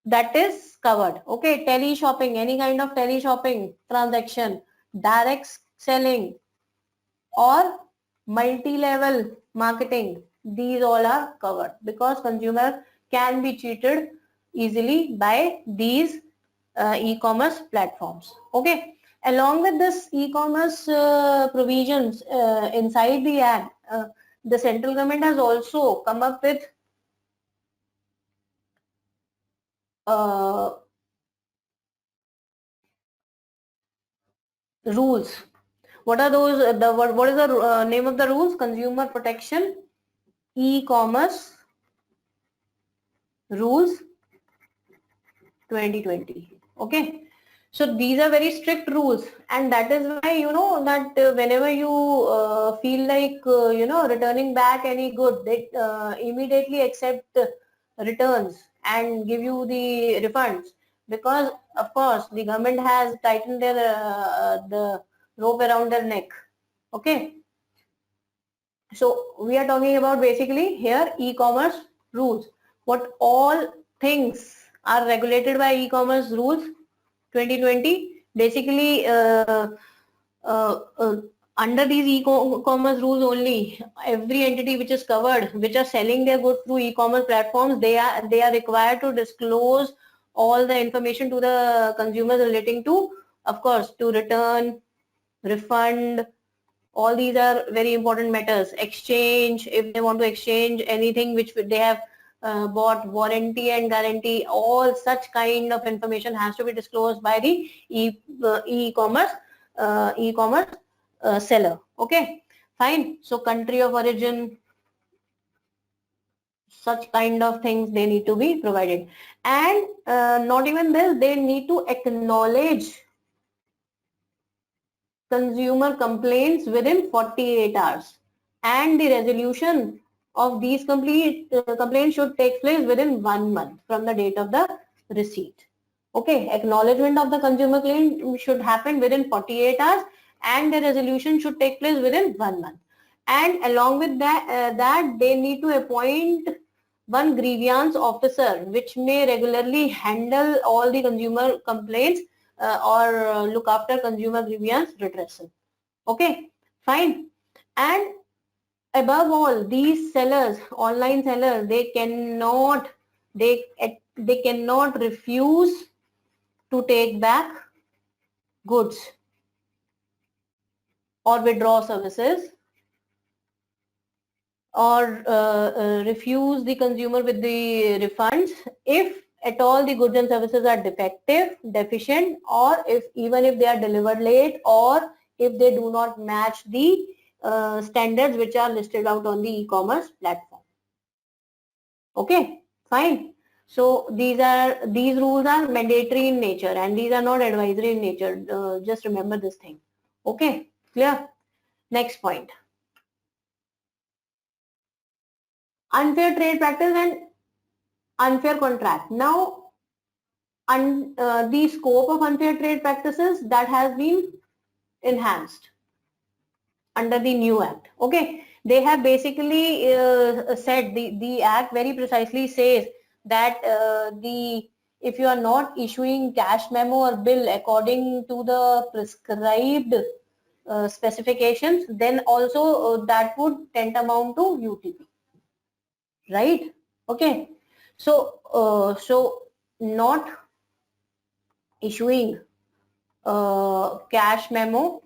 that is covered. Okay, tele shopping, any kind of tele shopping transaction, direct selling, or multi-level marketing, these all are covered because consumer can be cheated easily by these e-commerce platforms. Okay, along with this e-commerce provisions inside the Act, the central government has also come up with rules. What are those? What is the name of the rules? Consumer Protection E-commerce Rules 2020. Okay, so these are very strict rules, and that is why you know that whenever you feel like returning back any good, they immediately accept returns and give you the refunds, because of course the government has tightened their the rope around their neck. Okay, So we are talking about basically here e-commerce rules. What all things are regulated by e-commerce rules 2020? Basically, uh, uh, under these e-commerce rules only, every entity which is covered, which are selling their goods through e-commerce platforms, they are required to disclose all the information to the consumers relating to, of course, to return, refund. All these are very important matters. Exchange, if they want to exchange anything which they have bought, warranty and guarantee, all such kind of information has to be disclosed by the e-commerce seller. Okay, fine. So country of origin, such kind of things they need to be provided, and not even this, they need to acknowledge consumer complaints within 48 hours, and the resolution of these complaints should take place within 1 month from the date of the receipt. Okay, acknowledgement of the consumer claim should happen within 48 hours and the resolution should take place within 1 month. And along with that they need to appoint one grievance officer which may regularly handle all the consumer complaints or look after consumer grievance redressal. Okay, fine. And above all, these sellers, online sellers, they cannot refuse to take back goods or withdraw services or refuse the consumer with the refunds if at all the goods and services are defective, deficient, or even if they are delivered late, or if they do not match the standards which are listed out on the e-commerce platform. Okay, fine. So these rules are mandatory in nature and these are not advisory in nature. Just remember this thing. Okay, clear? Next point. Unfair trade practice and unfair contract. Now, the scope of unfair trade practices that has been enhanced under the new act. Okay, they have basically said the act very precisely says that if you are not issuing cash memo or bill according to the prescribed specifications, then also that would tantamount to UTP, right? Okay, so not issuing cash memo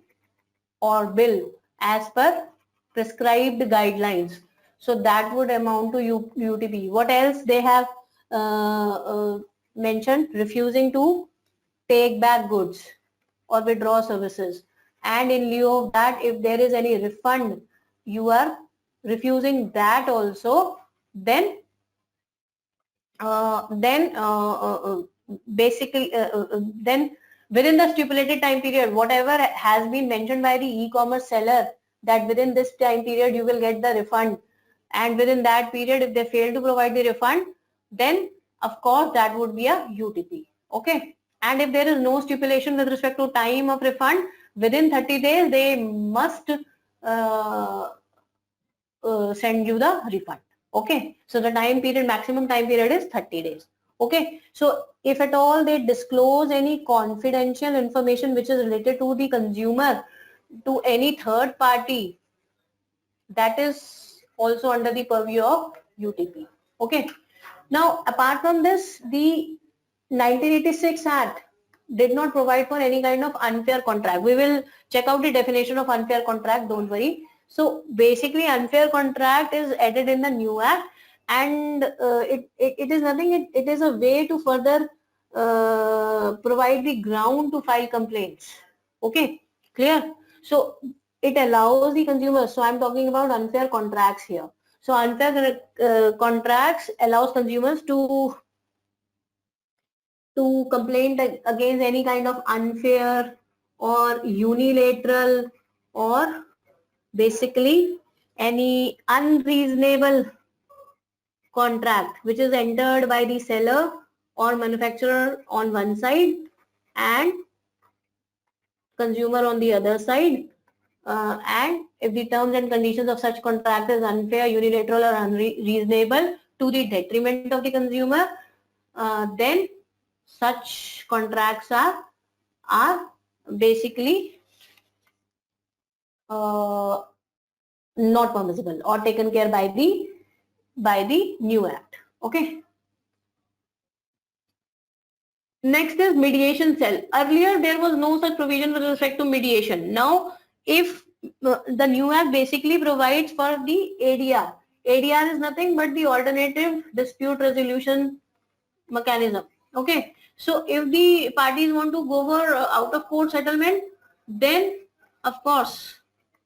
or bill as per prescribed guidelines, so that would amount to UTP. What else they have mentioned? Refusing to take back goods or withdraw services, and in lieu of that, if there is any refund, you are refusing that also, then basically then within the stipulated time period, whatever has been mentioned by the e-commerce seller, that within this time period you will get the refund, and within that period if they fail to provide the refund, then of course that would be a UTP. Okay, and if there is no stipulation with respect to time of refund, within 30 days they must send you the refund. Okay, so the time period, maximum time period is 30 days. Okay, so if at all they disclose any confidential information which is related to the consumer to any third party, that is also under the purview of UTP. Okay, now apart from this, the 1986 Act did not provide for any kind of unfair contract. We will check out the definition of unfair contract, don't worry. So basically unfair contract is added in the new act, and it is nothing, it is a way to further provide the ground to file complaints. Okay, clear? So it allows the consumers, so I'm talking about unfair contracts here. So unfair contracts allows consumers to complain against any kind of unfair or unilateral or basically any unreasonable contract which is entered by the seller or manufacturer on one side and consumer on the other side, and if the terms and conditions of such contract is unfair, unilateral or unreasonable to the detriment of the consumer, then such contracts are basically not permissible or taken care by the new act. Okay. Next is mediation cell. Earlier there was no such provision with respect to mediation. Now if the new act basically provides for the ADR. ADR is nothing but the alternative dispute resolution mechanism. Okay. So if the parties want to go for out of court settlement, then of course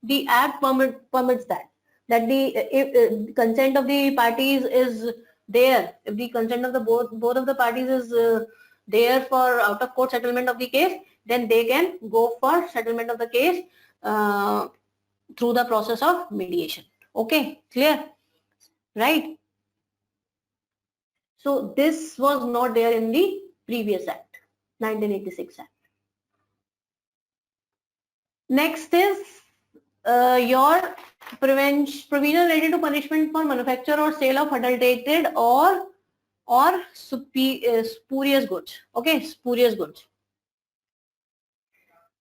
the act permits that the if consent of the parties is there, if the consent of the both of the parties is there for out of court settlement of the case, then they can go for settlement of the case through the process of mediation. Okay, clear? Right? So this was not there in the previous act, 1986 act. Next is your provision related to punishment for manufacture or sale of adulterated or spurious goods. Okay, spurious goods.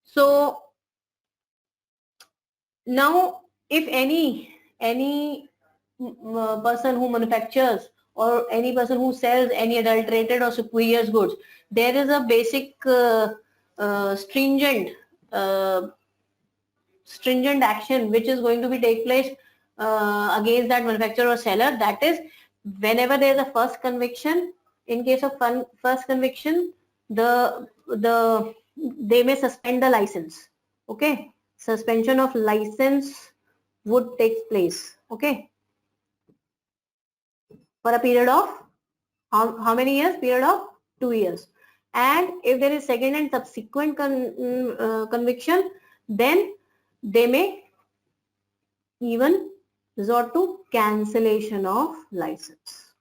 So now if any person who manufactures or any person who sells any adulterated or spurious goods, there is a basic stringent action which is going to be take place against that manufacturer or seller. That is, whenever there is a first conviction, in case of first conviction, they may suspend the license. Okay, suspension of license would take place. Okay, for a period of how many years? Period of 2 years. And if there is second and subsequent conviction, then they may even resort to cancellation of license.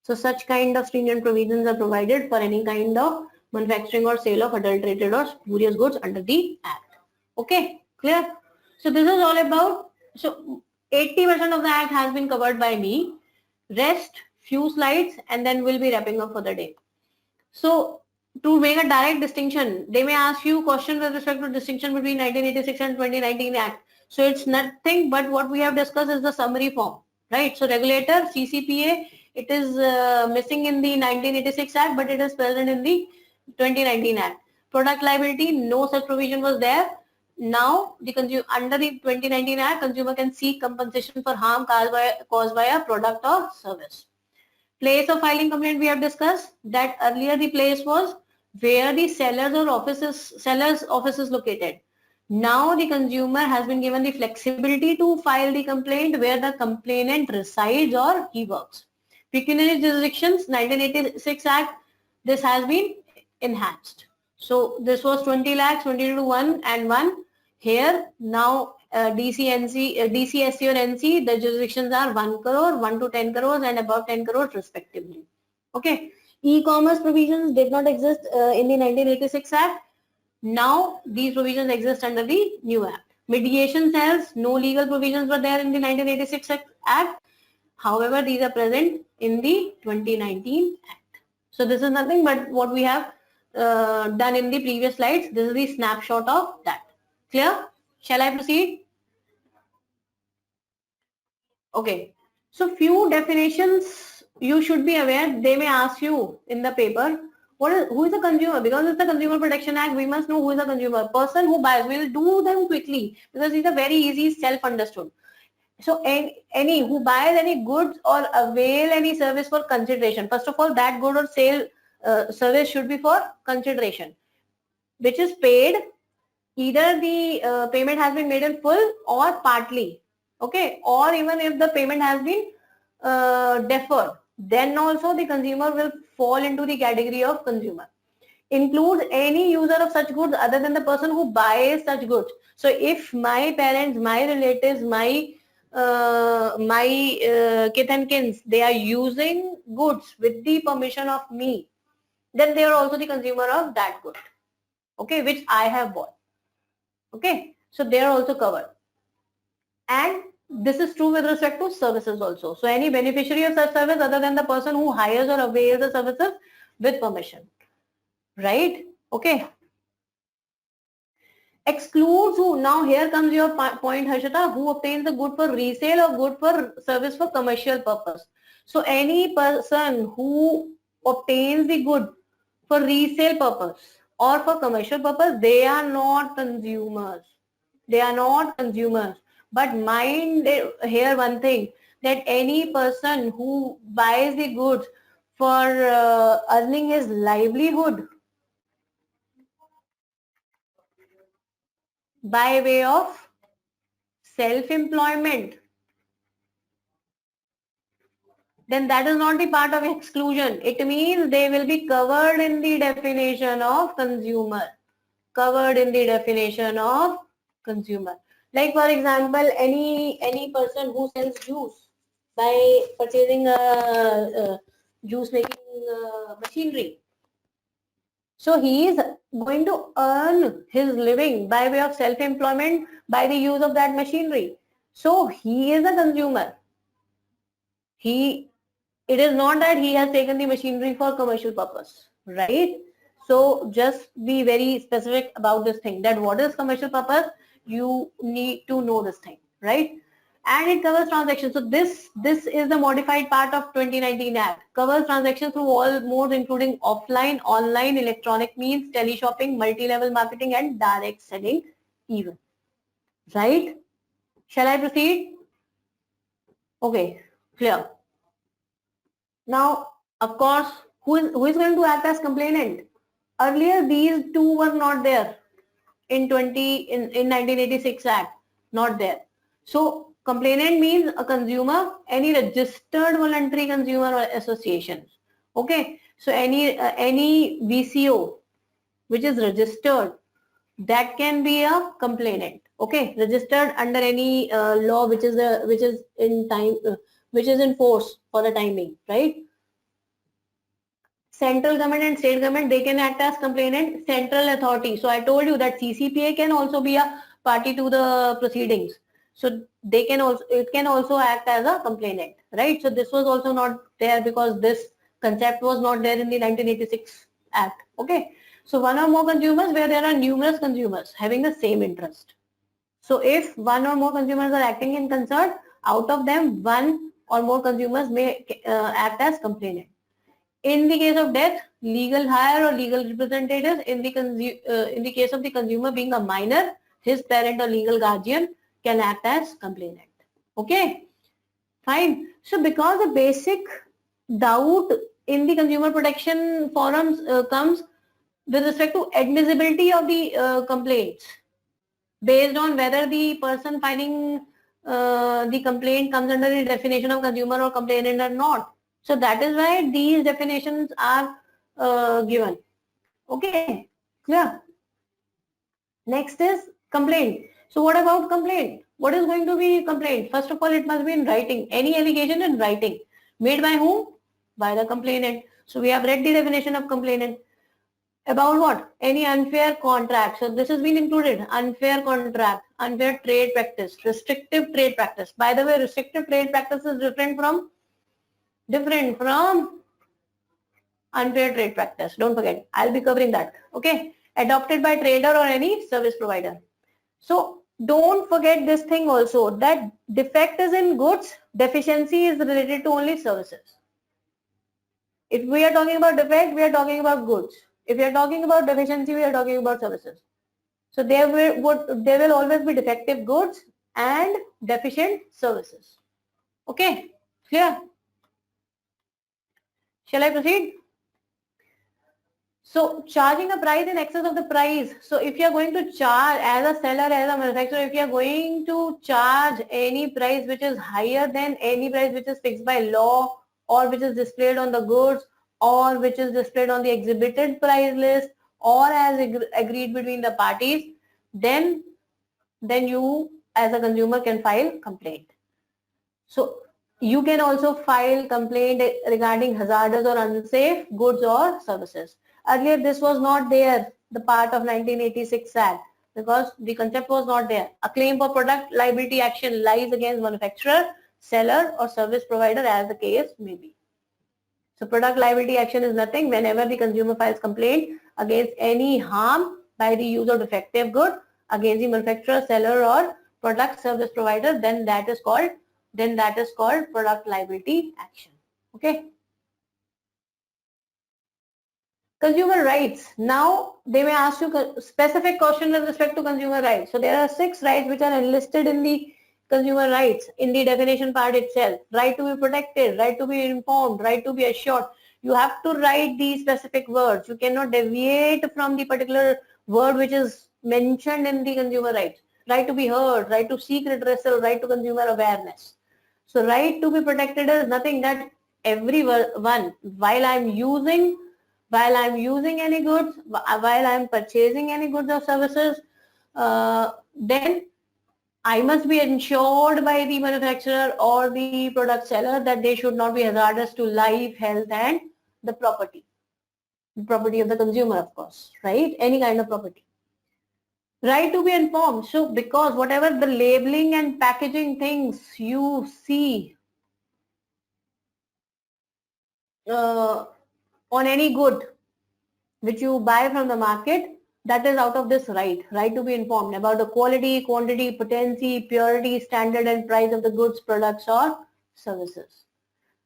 So such kind of stringent provisions are provided for any kind of manufacturing or sale of adulterated or spurious goods under the Act. Okay, clear? So this is all about, so 80% of the Act has been covered by me. Rest few slides and then we'll be wrapping up for the day. So to make a direct distinction, they may ask you questions with respect to distinction between 1986 and 2019 Act. So it's nothing but what we have discussed is the summary form, right? So regulator, CCPA, it is missing in the 1986 Act, but it is present in the 2019 Act. Product liability, no such provision was there. Now, under the 2019 Act, consumer can seek compensation for harm caused by a product or service. Place of filing complaint we have discussed that earlier the place was where the seller's office is located. Now the consumer has been given the flexibility to file the complaint where the complainant resides or he works. Pecuniary jurisdictions, 1986 Act, this has been enhanced. So this was 20 lakhs, 22 to 1 and 1. Here now DCSC or NC, the jurisdictions are 1 crore, 1 to 10 crores and above 10 crores respectively. Okay. E-commerce provisions did not exist in the 1986 Act. Now these provisions exist under the new Act. Mediation cells, no legal provisions were there in the 1986 Act. However, these are present in the 2019 Act. So this is nothing but what we have done in the previous slides. This is the snapshot of that. Clear? Shall I proceed? Okay. So few definitions you should be aware. They may ask you in the paper, who is a consumer? Because it's the Consumer Protection Act, we must know who is a consumer. Person who buys. We will do them quickly because these are very easy, self-understood. So any who buys any goods or avail any service for consideration. First of all, that good or sale service should be for consideration, which is paid. Either the payment has been made in full or partly. Okay, or even if the payment has been deferred, then also the consumer will fall into the category of consumer. Includes any user of such goods other than the person who buys such goods. So if my parents, my relatives, my kith and kins, they are using goods with the permission of me, then they are also the consumer of that good, okay, which I have bought. Okay, So they are also covered. And this is true with respect to services also. So any beneficiary of such service other than the person who hires or avails the services with permission. Right? Okay. Excludes who? Now here comes your point, Harshita, who obtains the good for resale or good for service for commercial purpose. So any person who obtains the good for resale purpose or for commercial purpose, they are not consumers. They are not consumers. But mind here one thing, that any person who buys the goods for earning his livelihood by way of self-employment, then that is not the part of exclusion. It means they will be covered in the definition of consumer. Covered in the definition of consumer. Like for example, any person who sells juice by purchasing a juice making machinery. So he is going to earn his living by way of self-employment by the use of that machinery. So he is a consumer. It is not that he has taken the machinery for commercial purpose, right? So just be very specific about this thing, that what is commercial purpose, you need to know this thing, right? And it covers transactions. So this is the modified part of 2019 Act. Covers transactions through all modes including offline, online, electronic means, teleshopping, multi-level marketing and direct selling even. Right? Shall I proceed? Okay, clear. Now, of course, who is going to act as complainant? Earlier, these two were not there in 1986 Act, not there. So, complainant means a consumer, any registered voluntary consumer associations. Okay, so any VCO which is registered, that can be a complainant. Okay, registered under any law which is in time which is in force for the timing, right? Central government and state government, they can act as complainant. Central authority, so I told you that CCPA can also be a party to the proceedings, so it can also act as a complainant, right? So this was also not there because this concept was not there in the 1986 Act. Okay, so one or more consumers, where there are numerous consumers having the same interest. So if one or more consumers are acting in concert, out of them one or more consumers may act as complainant. In the case of death, legal hire or legal representatives. In the case of the consumer being a minor, his parent or legal guardian can act as complainant. Okay, fine. So because the basic doubt in the consumer protection forums comes with respect to admissibility of the complaints, based on whether the person filing the complaint comes under the definition of consumer or complainant or not. So that is why these definitions are given. Okay, clear? Next is complaint. So what about complaint? What is going to be complaint? First of all, it must be in writing. Any allegation in writing. Made by whom? By the complainant. So we have read the definition of complainant. About what? Any unfair contract. So this has been included. Unfair contract, unfair trade practice, restrictive trade practice. By the way, restrictive trade practice is different from unfair trade practice. Don't forget. I'll be covering that. Okay. Adopted by trader or any service provider. So don't forget this thing also, that defect is in goods, deficiency is related to only services. If we are talking about defect, we are talking about goods. If we are talking about deficiency, we are talking about services. So there will always be defective goods and deficient services. Okay, clear? Shall I proceed? So charging a price in excess of the price. So if you are going to charge as a seller, as a manufacturer, if you are going to charge any price which is higher than any price which is fixed by law, or which is displayed on the goods, or which is displayed on the exhibited price list, or as agreed between the parties, then you as a consumer can file complaint. So you can also file complaint regarding hazardous or unsafe goods or services. Earlier this was not there, the part of 1986 Act. because the concept was not there. A claim for product liability action lies against manufacturer, seller or service provider as the case may be. So product liability action is nothing whenever the consumer files complaint against any harm by the use of defective good against the manufacturer, seller or product service provider, then that is called product liability action. Okay. Consumer rights. Now they may ask you a specific question with respect to consumer rights. So there are 6 rights which are enlisted in the consumer rights in the definition part itself. Right to be protected, right to be informed, right to be assured. You have to write these specific words. You cannot deviate from the particular word which is mentioned in the consumer rights. Right to be heard, right to seek redressal, right to consumer awareness. So right to be protected is nothing that everyone, while I'm using any goods, while I'm purchasing any goods or services, then I must be ensured by the manufacturer or the product seller that they should not be hazardous to life, health and the property of the consumer, of course, right? Any kind of property. Right to be informed. So because whatever the labeling and packaging things you see on any good which you buy from the market, that is out of this right to be informed about the quality, quantity, potency, purity, standard and price of the goods, products or services.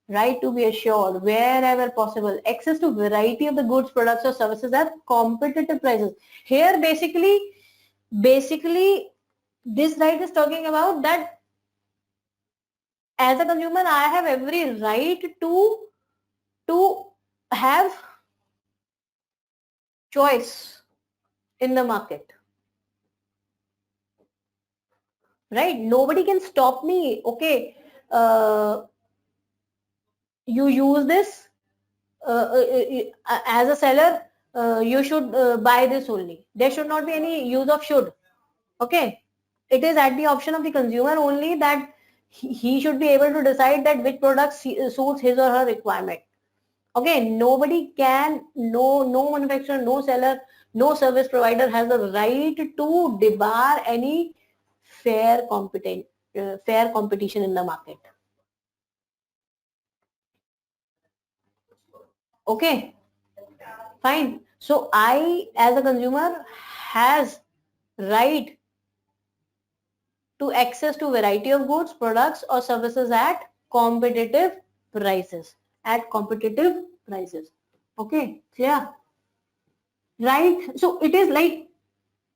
Right to be assured wherever possible, access to variety of the goods, products or services at competitive prices. Here basically this right is talking about that as a consumer I have every right to have choice in the market. Right? Nobody can stop me. Okay, you use this as a seller, you should buy this only. There should not be any use of should. Okay, it is at the option of the consumer only that he should be able to decide that which product suits his or her requirement. Okay, nobody can, no manufacturer, no seller, no service provider has the right to debar any fair competition in the market. Okay, fine. So I as a consumer has right to access to variety of goods, products or services at competitive prices. Okay, clear? Right. So it is like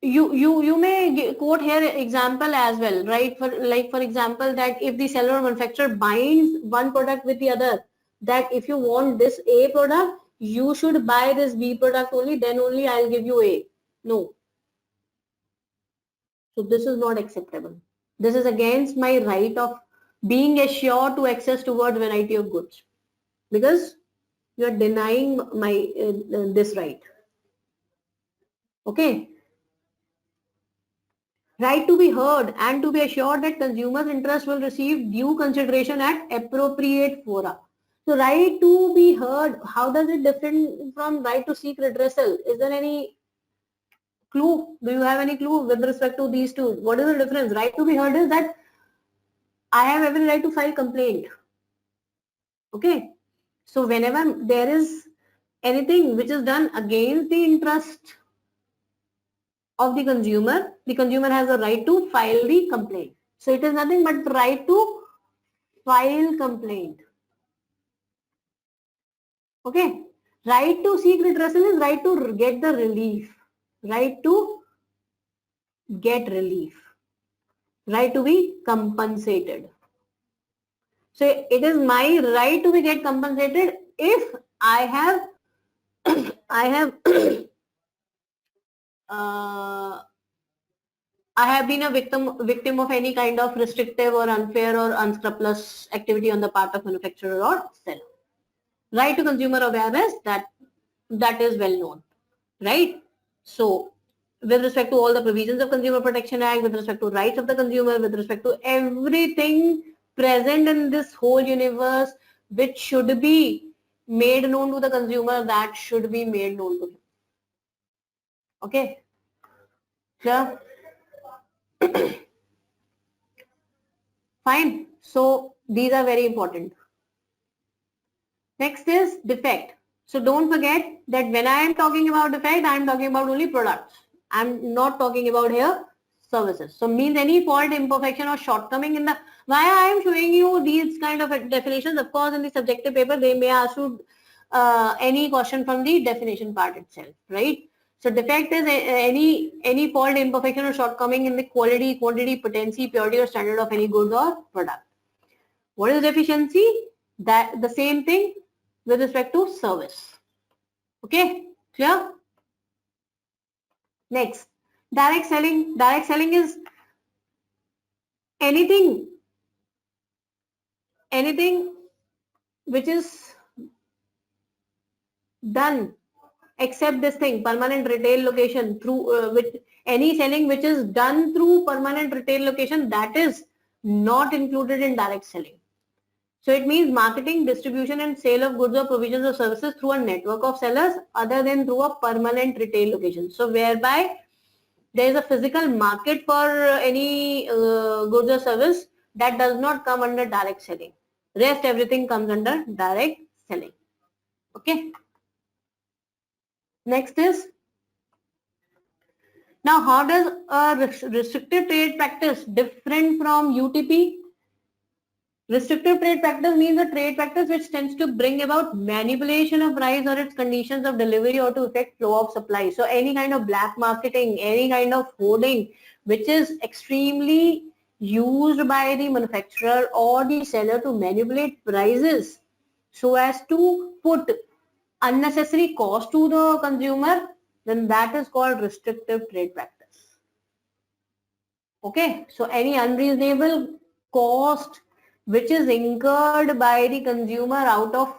you may quote here example as well, right? For example, that if the seller or manufacturer binds one product with the other, that if you want this A product, you should buy this B product only, then only I'll give you A. No. So this is not acceptable. This is against my right of being assured to access toward variety of goods, because you are denying my this right. Okay. Right to be heard and to be assured that consumers' interest will receive due consideration at appropriate fora. So right to be heard, how does it differ from right to seek redressal? Is there any clue? Do you have any clue with respect to these two? What is the difference? Right to be heard is that I have every right to file complaint. Okay. So whenever there is anything which is done against the interest of the consumer has a right to file the complaint. So it is nothing but right to file complaint. Okay. Right to seek redressal is right to get the relief. Right to get relief. Right to be compensated. So it is my right to be get compensated if I have I have been a victim of any kind of restrictive or unfair or unscrupulous activity on the part of manufacturer or seller. Right to consumer awareness, that is well known, right? So with respect to all the provisions of Consumer Protection Act, with respect to rights of the consumer, with respect to everything present in this whole universe which should be made known to the consumer, that should be made known to him. Okay. Clear? Fine. So these are very important. Next is defect. So don't forget that when I am talking about defect, I am talking about only products. I am not talking about here services. So means any fault, imperfection or shortcoming in the, why I am showing you these kind of definitions. Of course, in the subjective paper, they may ask you any question from the definition part itself, right? So defect is any fault, imperfection or shortcoming in the quality, quantity, potency, purity or standard of any goods or product. What is deficiency? That the same thing with respect to service. Okay, clear? Next, direct selling. Direct selling is anything which is done except this thing, permanent retail location, through with any selling which is done through permanent retail location, that is not included in direct selling. So it means marketing, distribution and sale of goods or provisions or services through a network of sellers other than through a permanent retail location. So whereby there is a physical market for any goods or service, that does not come under direct selling. Rest everything comes under direct selling. Okay. Next is, now how does a restrictive trade practice different from UTP? Restrictive trade practice means a trade practice which tends to bring about manipulation of price or its conditions of delivery or to affect flow of supply. So any kind of black marketing, any kind of hoarding which is extremely used by the manufacturer or the seller to manipulate prices so as to put unnecessary cost to the consumer, then that is called restrictive trade practice. Okay, so any unreasonable cost which is incurred by the consumer out of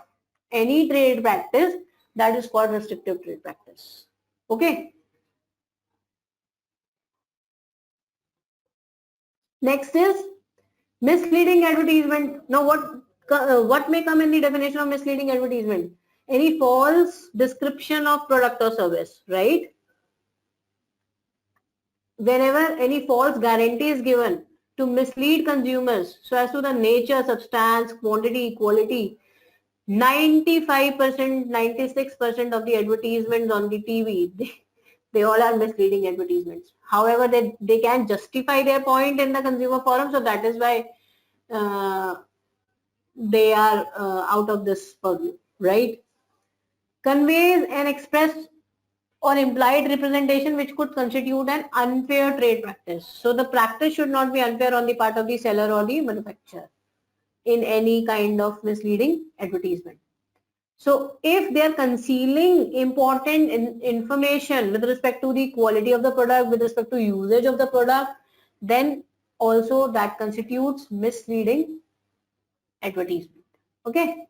any trade practice, that is called restrictive trade practice. Okay. Next is misleading advertisement. Now what may come in the definition of misleading advertisement? Any false description of product or service, right? Whenever any false guarantee is given to mislead consumers so as to the nature, substance, quantity, quality, 95%, 96% of the advertisements on the TV, they all are misleading advertisements. However, they can justify their point in the consumer forum, so that is why they are out of this purview, right? Conveys an express or implied representation which could constitute an unfair trade practice. So the practice should not be unfair on the part of the seller or the manufacturer in any kind of misleading advertisement. So if they are concealing important information with respect to the quality of the product, with respect to usage of the product, then also that constitutes misleading advertisement. Okay,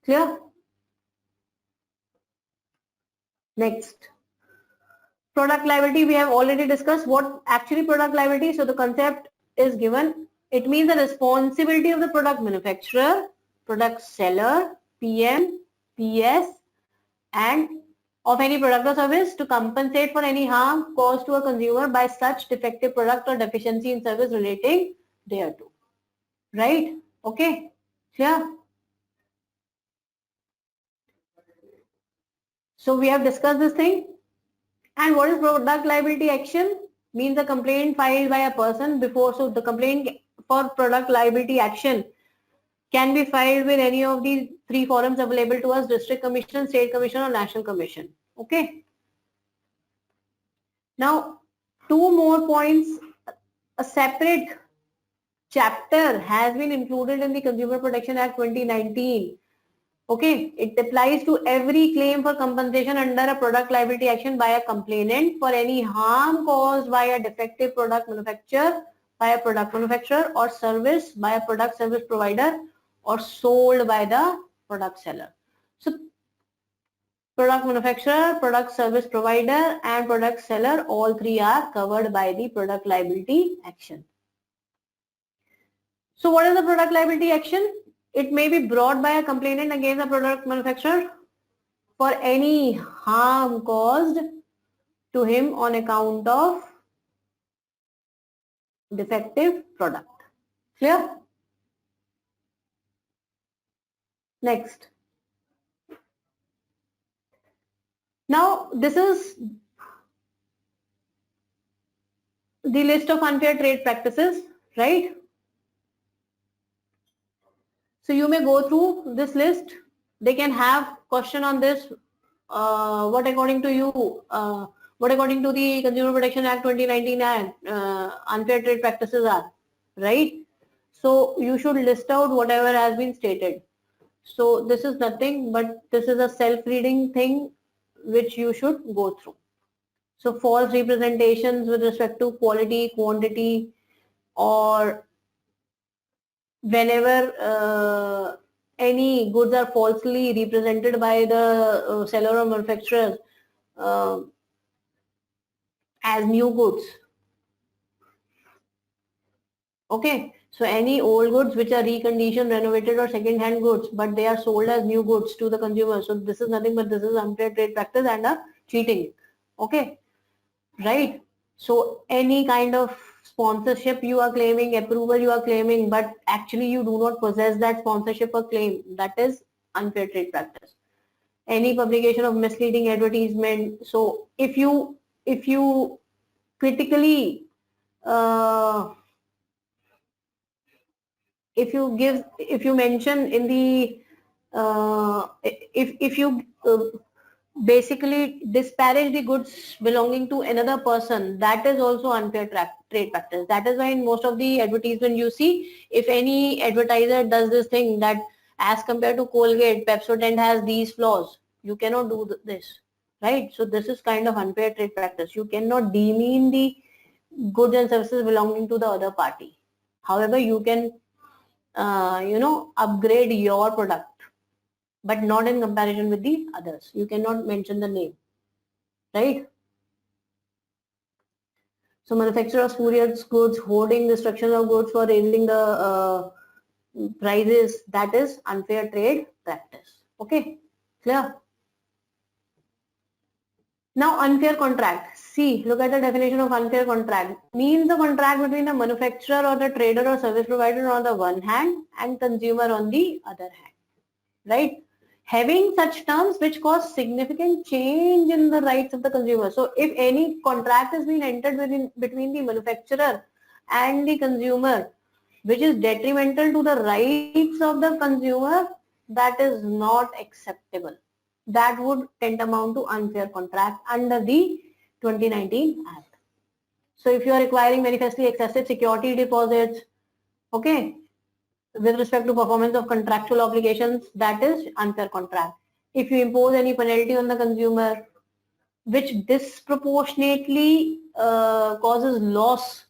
clear? Next, product liability. We have already discussed what actually product liability. So the concept is given. It means the responsibility of the product manufacturer, product seller, PM, PS, and of any product or service to compensate for any harm caused to a consumer by such defective product or deficiency in service relating thereto. Right? Okay. Clear? So we have discussed this thing. And what is product liability action? Means a complaint filed by a person before. So the complaint for product liability action can be filed with any of the three forums available to us: district commission, state commission or national commission. Okay. Now, two more points. A separate chapter has been included in the Consumer Protection Act 2019. Okay, it applies to every claim for compensation under a product liability action by a complainant for any harm caused by a defective product manufacturer, by a product manufacturer, or service by a product service provider, or sold by the product seller. So product manufacturer, product service provider and product seller, all three are covered by the product liability action. So what is the product liability action? It may be brought by a complainant against the product manufacturer for any harm caused to him on account of defective product. Clear? Next. Now this is the list of unfair trade practices, right? So you may go through this list. They can have question on this. What according to you, what according to the Consumer Protection Act 2019 Act, unfair trade practices are, right? So you should list out whatever has been stated. So this is nothing but this is a self-reading thing which you should go through. So false representations with respect to quality, quantity, or whenever any goods are falsely represented by the seller or manufacturer as new goods. Okay, so any old goods which are reconditioned, renovated, or second-hand goods, but they are sold as new goods to the consumer. So this is nothing but this is unfair trade practice and a cheating. Okay, right? So any kind of sponsorship you are claiming, approval you are claiming, but actually you do not possess that sponsorship or claim, that is unfair trade practice. Any publication of misleading advertisement. So if you critically if you mention in the if you basically disparage the goods belonging to another person, that is also unfair trade practice. That is why in most of the advertisement you see, if any advertiser does this thing that as compared to Colgate, Pepsodent has these flaws, you cannot do this, right? So this is kind of unfair trade practice. You cannot demean the goods and services belonging to the other party. However, you can upgrade your product, but not in comparison with the others. You cannot mention the name, right? So manufacturer of spurious goods, hoarding destruction of goods for raising the prices, that is unfair trade practice. Okay, clear? Now unfair contract. See, look at the definition of unfair contract. Means the contract between the manufacturer or the trader or service provider on the one hand and consumer on the other hand, right? Having such terms which cause significant change in the rights of the consumer. So if any contract has been entered between the manufacturer and the consumer, which is detrimental to the rights of the consumer, that is not acceptable. That would tantamount to unfair contract under the 2019 Act. So if you are requiring manifestly excessive security deposits, okay, with respect to performance of contractual obligations, that is unfair contract. If you impose any penalty on the consumer which disproportionately causes loss,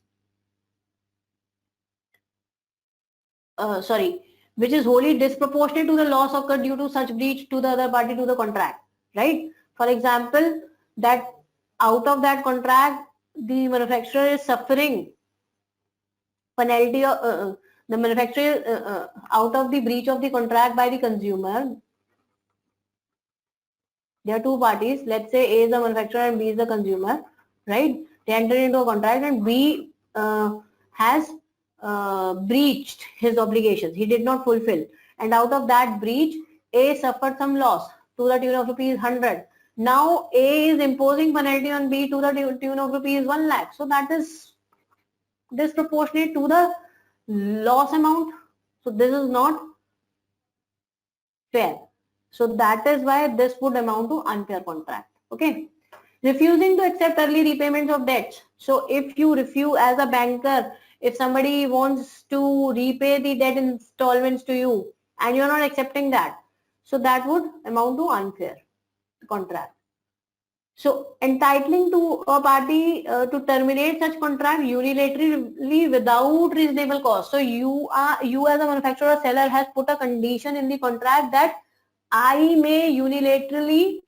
which is wholly disproportionate to the loss occurred due to such breach to the other party to the contract, right? For example, that out of that contract, the manufacturer is suffering penalty of the manufacturer out of the breach of the contract by the consumer. There are two parties. Let's say A is the manufacturer and B is the consumer, right? They enter into a contract and B has breached his obligations. He did not fulfill, and out of that breach, A suffered some loss to the tune of ₹100. Now A is imposing penalty on B to the tune of ₹1 lakh. So that is disproportionate to the loss amount. So this is not fair. So that is why this would amount to unfair contract. Okay. Refusing to accept early repayments of debts. So if you refuse as a banker, if somebody wants to repay the debt installments to you and you are not accepting that, so that would amount to unfair contract. So entitling to a party to terminate such contract unilaterally without reasonable cause. So you as a manufacturer or seller has put a condition in the contract that I may unilaterally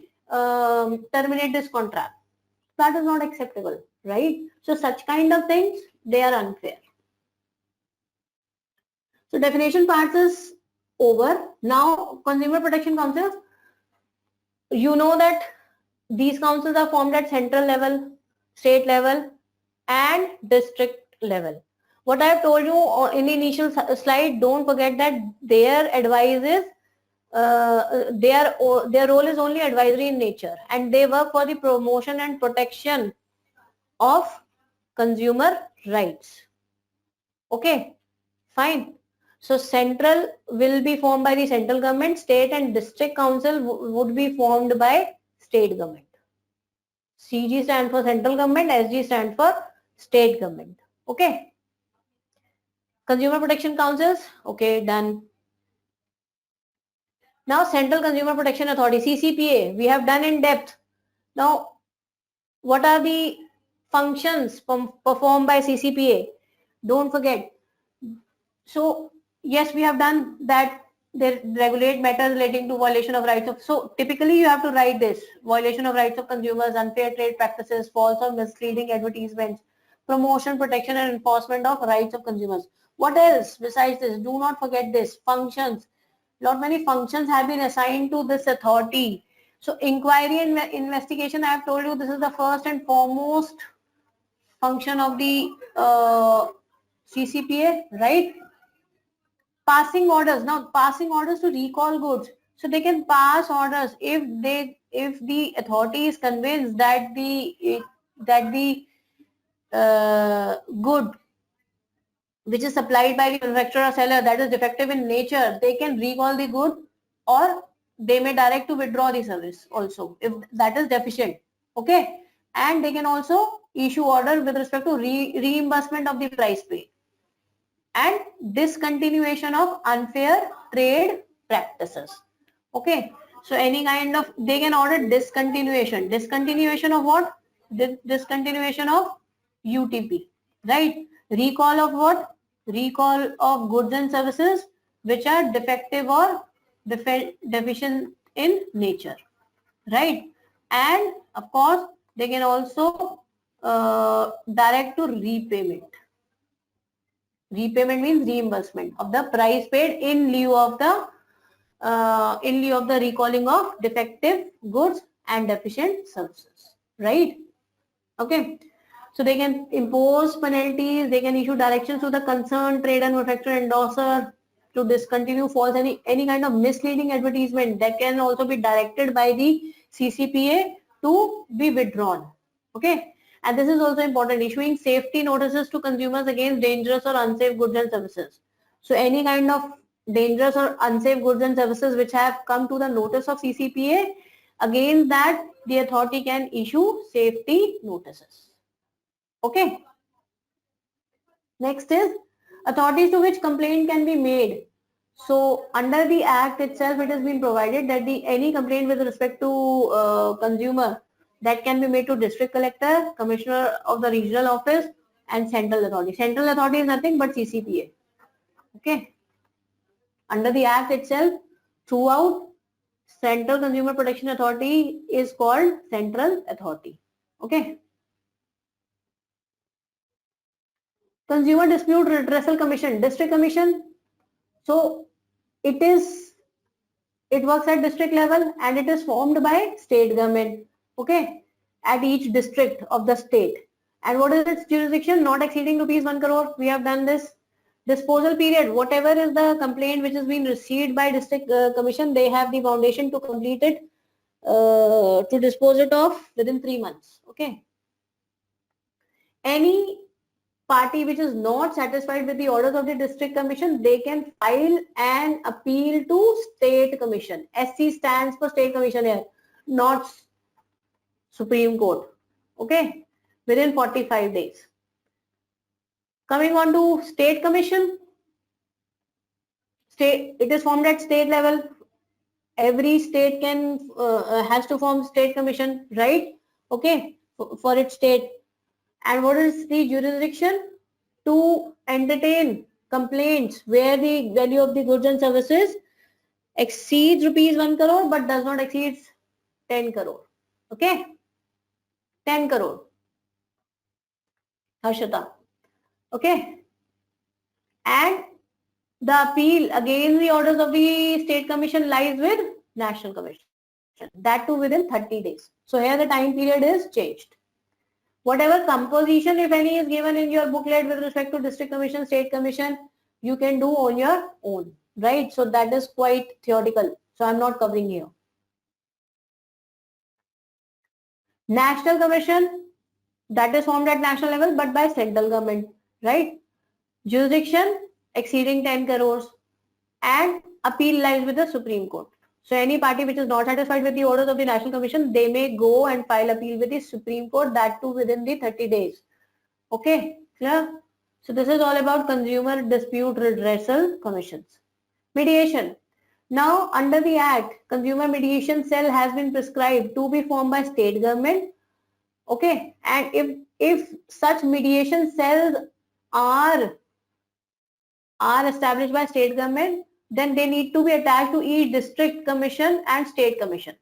terminate this contract. That is not acceptable, right? So such kind of things, they are unfair. So definition parts is over. Now Consumer Protection Councils, you know that these councils are formed at central level, state level and district level. What I have told you in the initial slide, don't forget that their advice is their role is only advisory in nature, and they work for the promotion and protection of consumer rights. Okay, fine. So central will be formed by the central government, state and district council would be formed by state government. CG stands for central government, SG stands for state government. Okay. Consumer protection councils, okay, done. Now Central Consumer Protection Authority, CCPA, we have done in depth. Now, what are the functions performed by CCPA? Don't forget. So, yes, we have done that. They regulate matters relating to violation of rights of. So, typically you have to write this: violation of rights of consumers, unfair trade practices, false or misleading advertisements, promotion, protection, and enforcement of rights of consumers. What else besides this? Do not forget this: functions. Lot many functions have been assigned to this authority. So, inquiry and investigation. I have told you this is the first and foremost function of the CCPA, right? Passing orders. Now, passing orders to recall goods. So they can pass orders if the authority is convinced that the good which is supplied by the manufacturer or seller that is defective in nature, they can recall the good, or they may direct to withdraw the service also if that is deficient. Okay, and they can also issue order with respect to reimbursement of the price paid and discontinuation of unfair trade practices. Okay, so any kind of, they can order discontinuation of what? Discontinuation of UTP, right? Recall of what? Recall of goods and services which are defective or deficient in nature, right? And of course they can also direct to repayment. Repayment means reimbursement of the price paid in lieu of the recalling of defective goods and deficient services, right? Okay, so they can impose penalties, they can issue directions to the concerned trade and manufacturer endorser to discontinue false any kind of misleading advertisement that can also be directed by the CCPA to be withdrawn. Okay, and this is also important, issuing safety notices to consumers against dangerous or unsafe goods and services. So any kind of dangerous or unsafe goods and services which have come to the notice of CCPA, against that the authority can issue safety notices. Okay. Next is authorities to which complaint can be made. So under the act itself, it has been provided that any complaint with respect to consumer that can be made to district collector, commissioner of the regional office, and central authority. Central authority is nothing but CCPA. Okay. Under the act itself, throughout, Central Consumer Protection Authority is called Central Authority. Okay. Consumer Dispute Redressal Commission, District Commission. So it works at district level and it is formed by state government. Okay, at each district of the state. And what is its jurisdiction? Not exceeding ₹1 crore. We have done this. Disposal period, whatever is the complaint which has been received by district commission, they have the foundation to complete it, to dispose it off within 3 months. Okay. Any party which is not satisfied with the orders of the district commission, they can file an appeal to state commission. SC stands for state commission here, not Supreme Court. Okay, within 45 days. Coming on to state commission, it is formed at state level. Every state can has to form state commission, right? Okay, for its state. And what is the jurisdiction? To entertain complaints where the value of the goods and services exceeds ₹1 crore but does not exceed 10 crore. Okay, 10 crore. Harshita. Okay, and the appeal against the orders of the state commission lies with national commission. That too within 30 days. So here the time period is changed. Whatever composition, if any, is given in your booklet with respect to district commission, state commission, you can do on your own, right? So that is quite theoretical. So I'm not covering here. National commission, that is formed at national level, but by central government, right? Jurisdiction exceeding 10 crores and appeal lies with the Supreme Court. So any party which is not satisfied with the orders of the National Commission, they may go and file appeal with the Supreme Court, that too within the 30 days. Okay, clear? So this is all about consumer dispute redressal commissions. Mediation. Now under the Act, consumer mediation cell has been prescribed to be formed by state government. Okay, and if such mediation cells are established by state government, then they need to be attached to each district commission and state commission.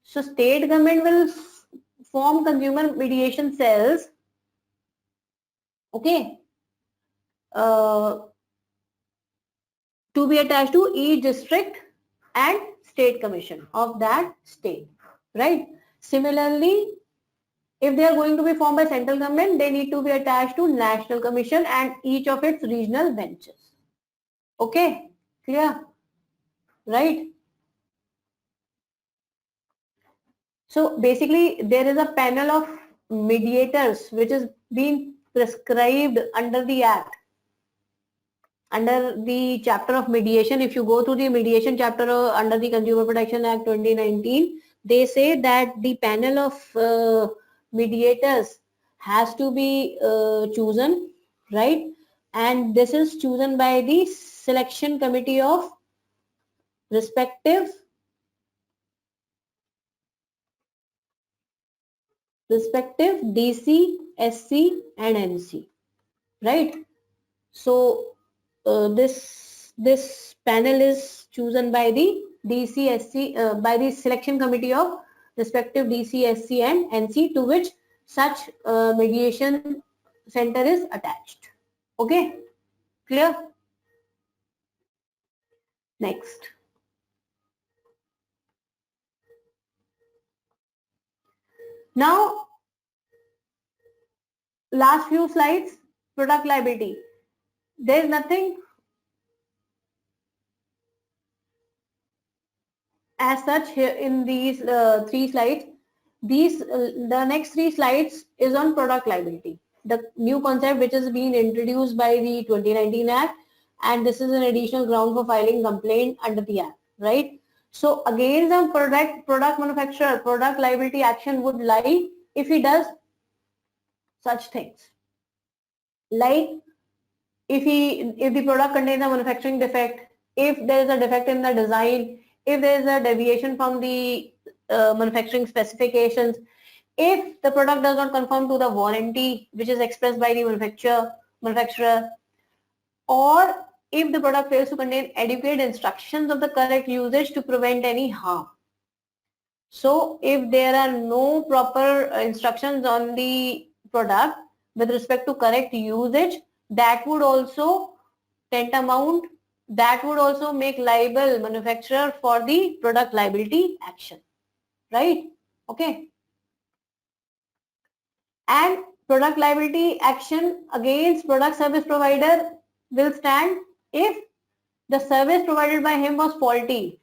So state government will form consumer mediation cells, okay, to be attached to each district and state commission of that state, right? Similarly, if they are going to be formed by central government, they need to be attached to national commission and each of its regional benches. Okay, clear? Right? So basically, there is a panel of mediators which is being prescribed under the Act. Under the chapter of mediation, if you go to the mediation chapter under the Consumer Protection Act 2019, they say that the panel of mediators has to be chosen, right? And this is chosen by the selection committee of respective DC, SC and NC, right? So this panel is chosen by the DC, SC, by the selection committee of respective DC, SC and NC to which such mediation center is attached. Okay, clear? Next. Now, last few slides, product liability. There is nothing as such here in these three slides. The next three slides is on product liability, the new concept which is being introduced by the 2019 Act, and this is an additional ground for filing complaint under the Act, right? So against the product manufacturer, product liability action would lie if he does such things, like if the product contains a manufacturing defect, if there is a defect in the design, if there is a deviation from the manufacturing specifications, if the product does not conform to the warranty which is expressed by the manufacturer, or if the product fails to contain adequate instructions of the correct usage to prevent any harm. So if there are no proper instructions on the product with respect to correct usage, that would also make liable manufacturer for the product liability action, right? Okay. And product liability action against product service provider will stand if the service provided by him was faulty,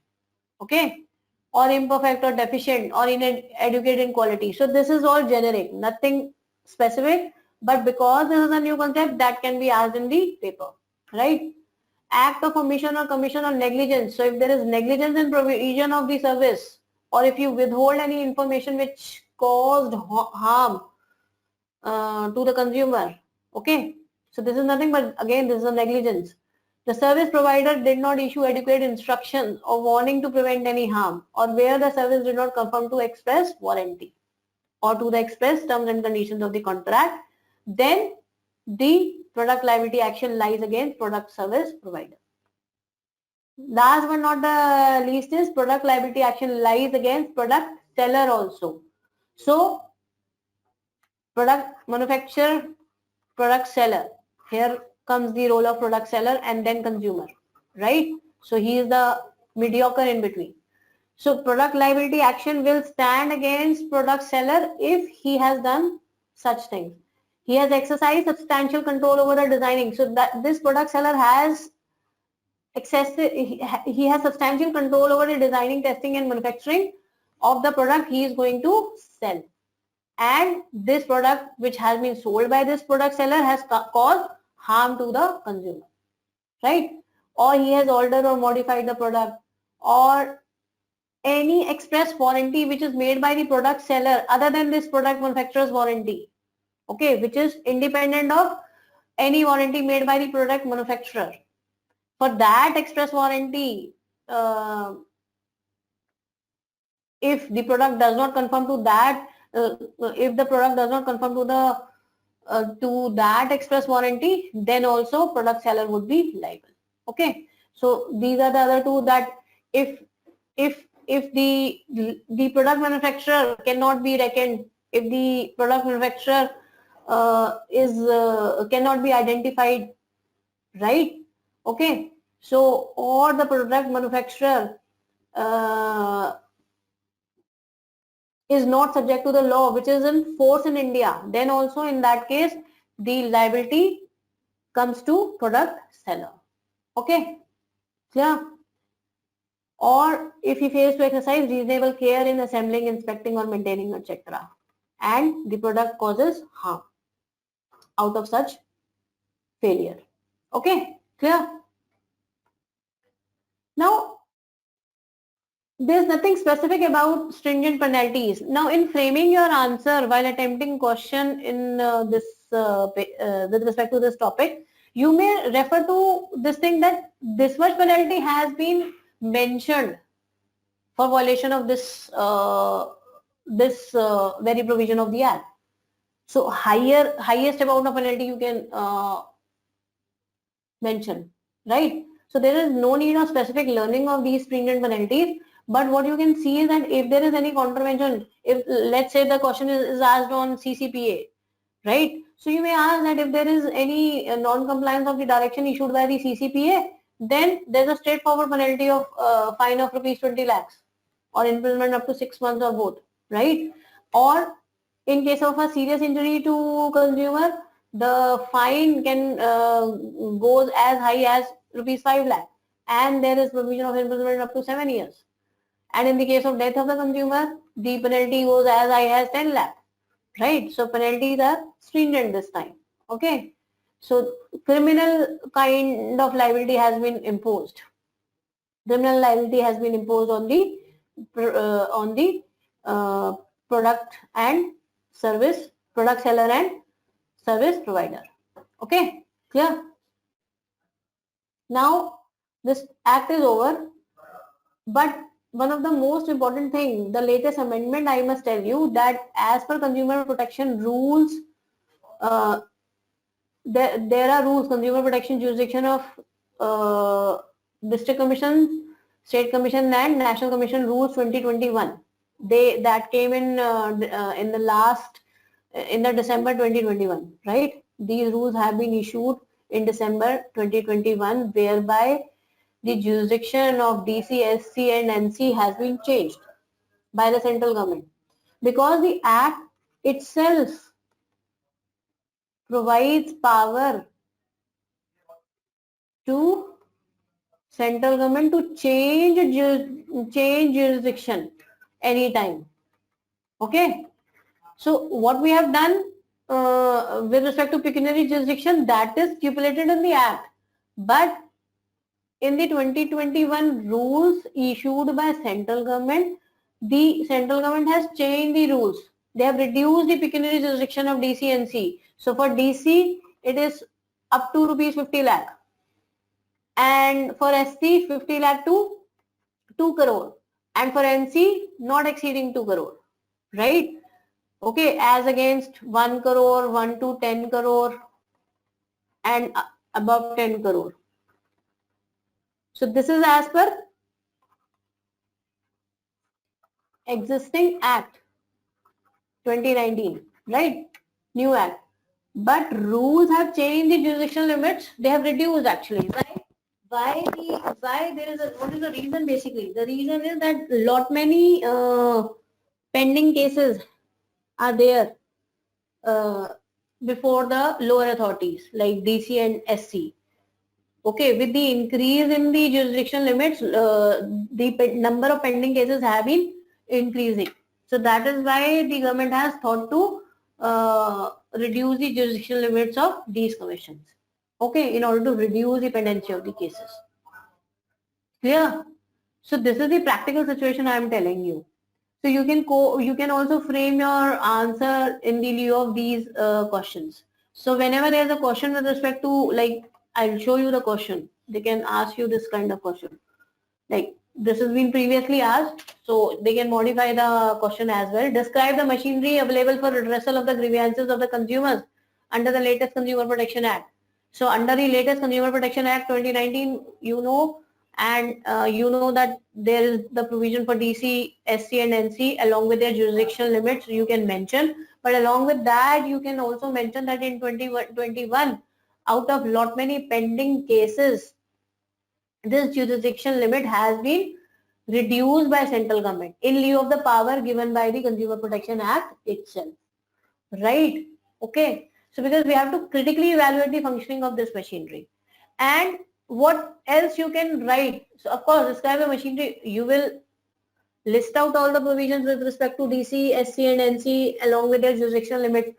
okay, or imperfect or deficient or inadequate in quality. So this is all generic, nothing specific, but because this is a new concept, that can be asked in the paper, right? Act of omission or commission on negligence. So if there is negligence in provision of the service, or if you withhold any information which caused harm to the consumer, okay, so this is nothing but again this is a negligence. The service provider did not issue adequate instructions or warning to prevent any harm, or where the service did not conform to express warranty or to the express terms and conditions of the contract, then the product liability action lies against product service provider. Last but not the least is product liability action lies against product seller also. So product manufacturer, product seller, here comes the role of product seller and then consumer, right? So he is the mediocre in between. So product liability action will stand against product seller if he has done such things. He has exercised substantial control over the designing. So that this product seller has he has substantial control over the designing, testing and manufacturing of the product he is going to sell. And this product which has been sold by this product seller has caused harm to the consumer, right? Or he has altered or modified the product, or any express warranty which is made by the product seller other than this product manufacturer's warranty, okay, which is independent of any warranty made by the product manufacturer. For that express warranty, if the product does not conform to that, if the product does not conform to the to that express warranty, then also product seller would be liable. Okay, so these are the other two, that if the product manufacturer cannot be reckoned, if the product manufacturer cannot be identified, right? Okay, so or the product manufacturer is not subject to the law which is in force in India, then also in that case the liability comes to product seller. Okay, clear? Or if he fails to exercise reasonable care in assembling, inspecting or maintaining, etc., and the product causes harm out of such failure. Okay, clear? Now, there's nothing specific about stringent penalties. Now, in framing your answer while attempting question in with respect to this topic, you may refer to this thing that this much penalty has been mentioned for violation of this very provision of the Act. So, highest amount of penalty you can mention, right? So there is no need of specific learning of these stringent penalties. But what you can see is that if there is any contravention, if let's say the question is asked on CCPA, right? So you may ask that if there is any non-compliance of the direction issued by the CCPA, then there's a straightforward penalty of fine of rupees 20 lakhs or imprisonment up to 6 months or both, right? Or in case of a serious injury to consumer, the fine can goes as high as rupees 5 lakh, and there is provision of imprisonment up to 7 years. And in the case of death of the consumer, the penalty goes as high as 10 lakh, right? So penalties are stringent this time. Okay, so criminal kind of liability has been imposed. Criminal liability has been imposed on the product and service, product seller and service provider. Okay, clear? Now this act is over, but one of the most important thing, the latest amendment, I must tell you that as per consumer protection rules, there are rules, consumer protection jurisdiction of district commission, state commission and national commission rules 2021. That came in the December 2021, right? These rules have been issued in December 2021, whereby the jurisdiction of DC, SC and NC has been changed by the central government, because the Act itself provides power to central government to change jurisdiction anytime. Okay, so what we have done with respect to pecuniary jurisdiction, that is stipulated in the Act, but in the 2021 rules issued by central government, the central government has changed the rules. They have reduced the pecuniary jurisdiction of DC and C. So for DC, it is up to rupees 50 lakh. And for SC, 50 lakh to 2 crore. And for NC, not exceeding 2 crore. Right? Okay, as against 1 crore, 1 to 10 crore, and above 10 crore. So this is as per existing Act 2019, right? New Act. But rules have changed the jurisdictional limits. They have reduced actually. Why there is what is the reason basically? The reason is that lot many pending cases are there before the lower authorities like DC and SC. Okay, with the increase in the jurisdiction limits, the number of pending cases have been increasing. So that is why the government has thought to reduce the jurisdiction limits of these commissions. Okay, in order to reduce the pendency of the cases. Clear? So this is the practical situation I am telling you. So you can also frame your answer in the lieu of these questions. So whenever there is a question with respect to, like, I'll show you the question. They can ask you this kind of question. Like, this has been previously asked, so they can modify the question as well. Describe the machinery available for redressal of the grievances of the consumers under the latest Consumer Protection Act. So under the latest Consumer Protection Act 2019, you know, and you know that there is the provision for DC, SC and NC along with their jurisdictional limits you can mention. But along with that, you can also mention that in 2021, out of lot many pending cases, this jurisdiction limit has been reduced by central government in lieu of the power given by the Consumer Protection Act itself. Right? Okay. So because we have to critically evaluate the functioning of this machinery. And what else you can write? So of course, describe the machinery. You will list out all the provisions with respect to DC, SC and NC along with their jurisdictional limits.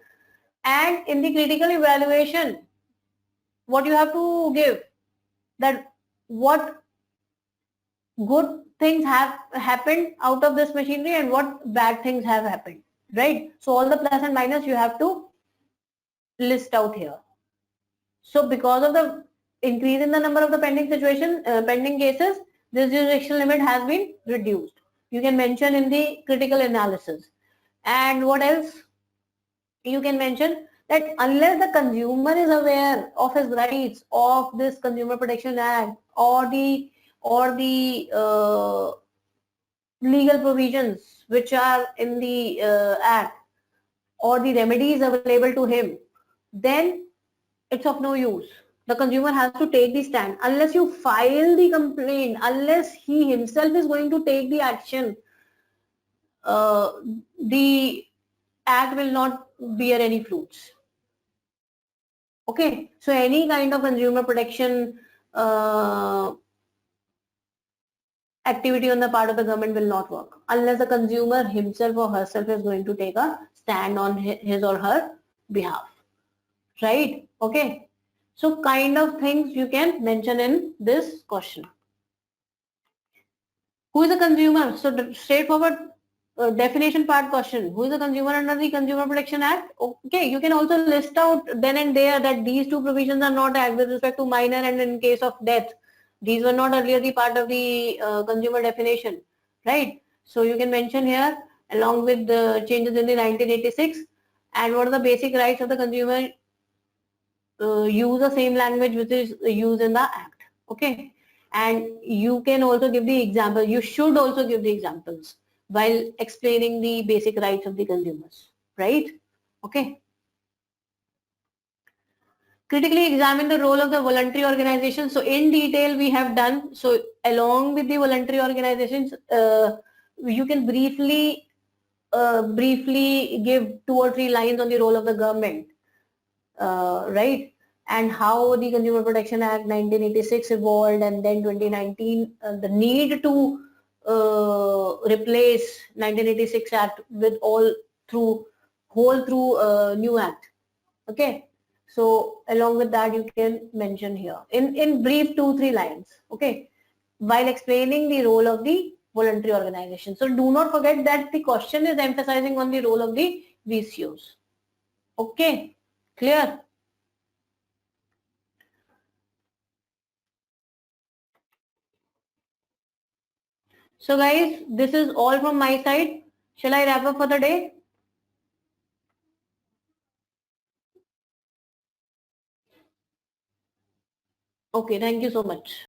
And in the critical evaluation, what you have to give, that what good things have happened out of this machinery and what bad things have happened, right? So all the plus and minus you have to list out here. So because of the increase in the number of the pending cases, this jurisdiction limit has been reduced. You can mention in the critical analysis. And what else? You can mention that unless the consumer is aware of his rights of this Consumer Protection Act or the legal provisions which are in the act or the remedies available to him, then it's of no use. The consumer has to take the stand. Unless you file the complaint, unless he himself is going to take the action, the act will not bear any fruits. Okay, so any kind of consumer protection activity on the part of the government will not work unless the consumer himself or herself is going to take a stand on his or her behalf. Right? Okay. So kind of things you can mention in this question. Who is the consumer? So straightforward definition part question. Who is the consumer under the Consumer Protection Act? Okay, you can also list out then and there that these two provisions are not act with respect to minor and in case of death. These were not earlier the part of the consumer definition, right? So you can mention here along with the changes in the 1986 and what are the basic rights of the consumer. Use the same language which is used in the act. Okay. And you can also give the example. You should also give the examples while explaining the basic rights of the consumers. Right? Okay. Critically examine the role of the voluntary organization. So in detail we have done. So along with the voluntary organizations, you can briefly give 2 or 3 lines on the role of the government. Right? And how the Consumer Protection Act 1986 evolved, and then 2019, the need to replace 1986 Act with whole through new Act. Okay, so along with that you can mention here in brief 2-3 lines. Okay, while explaining the role of the voluntary organization. So do not forget that the question is emphasizing on the role of the VCOs. Okay, clear? So guys, this is all from my side. Shall I wrap up for the day? Okay, thank you so much.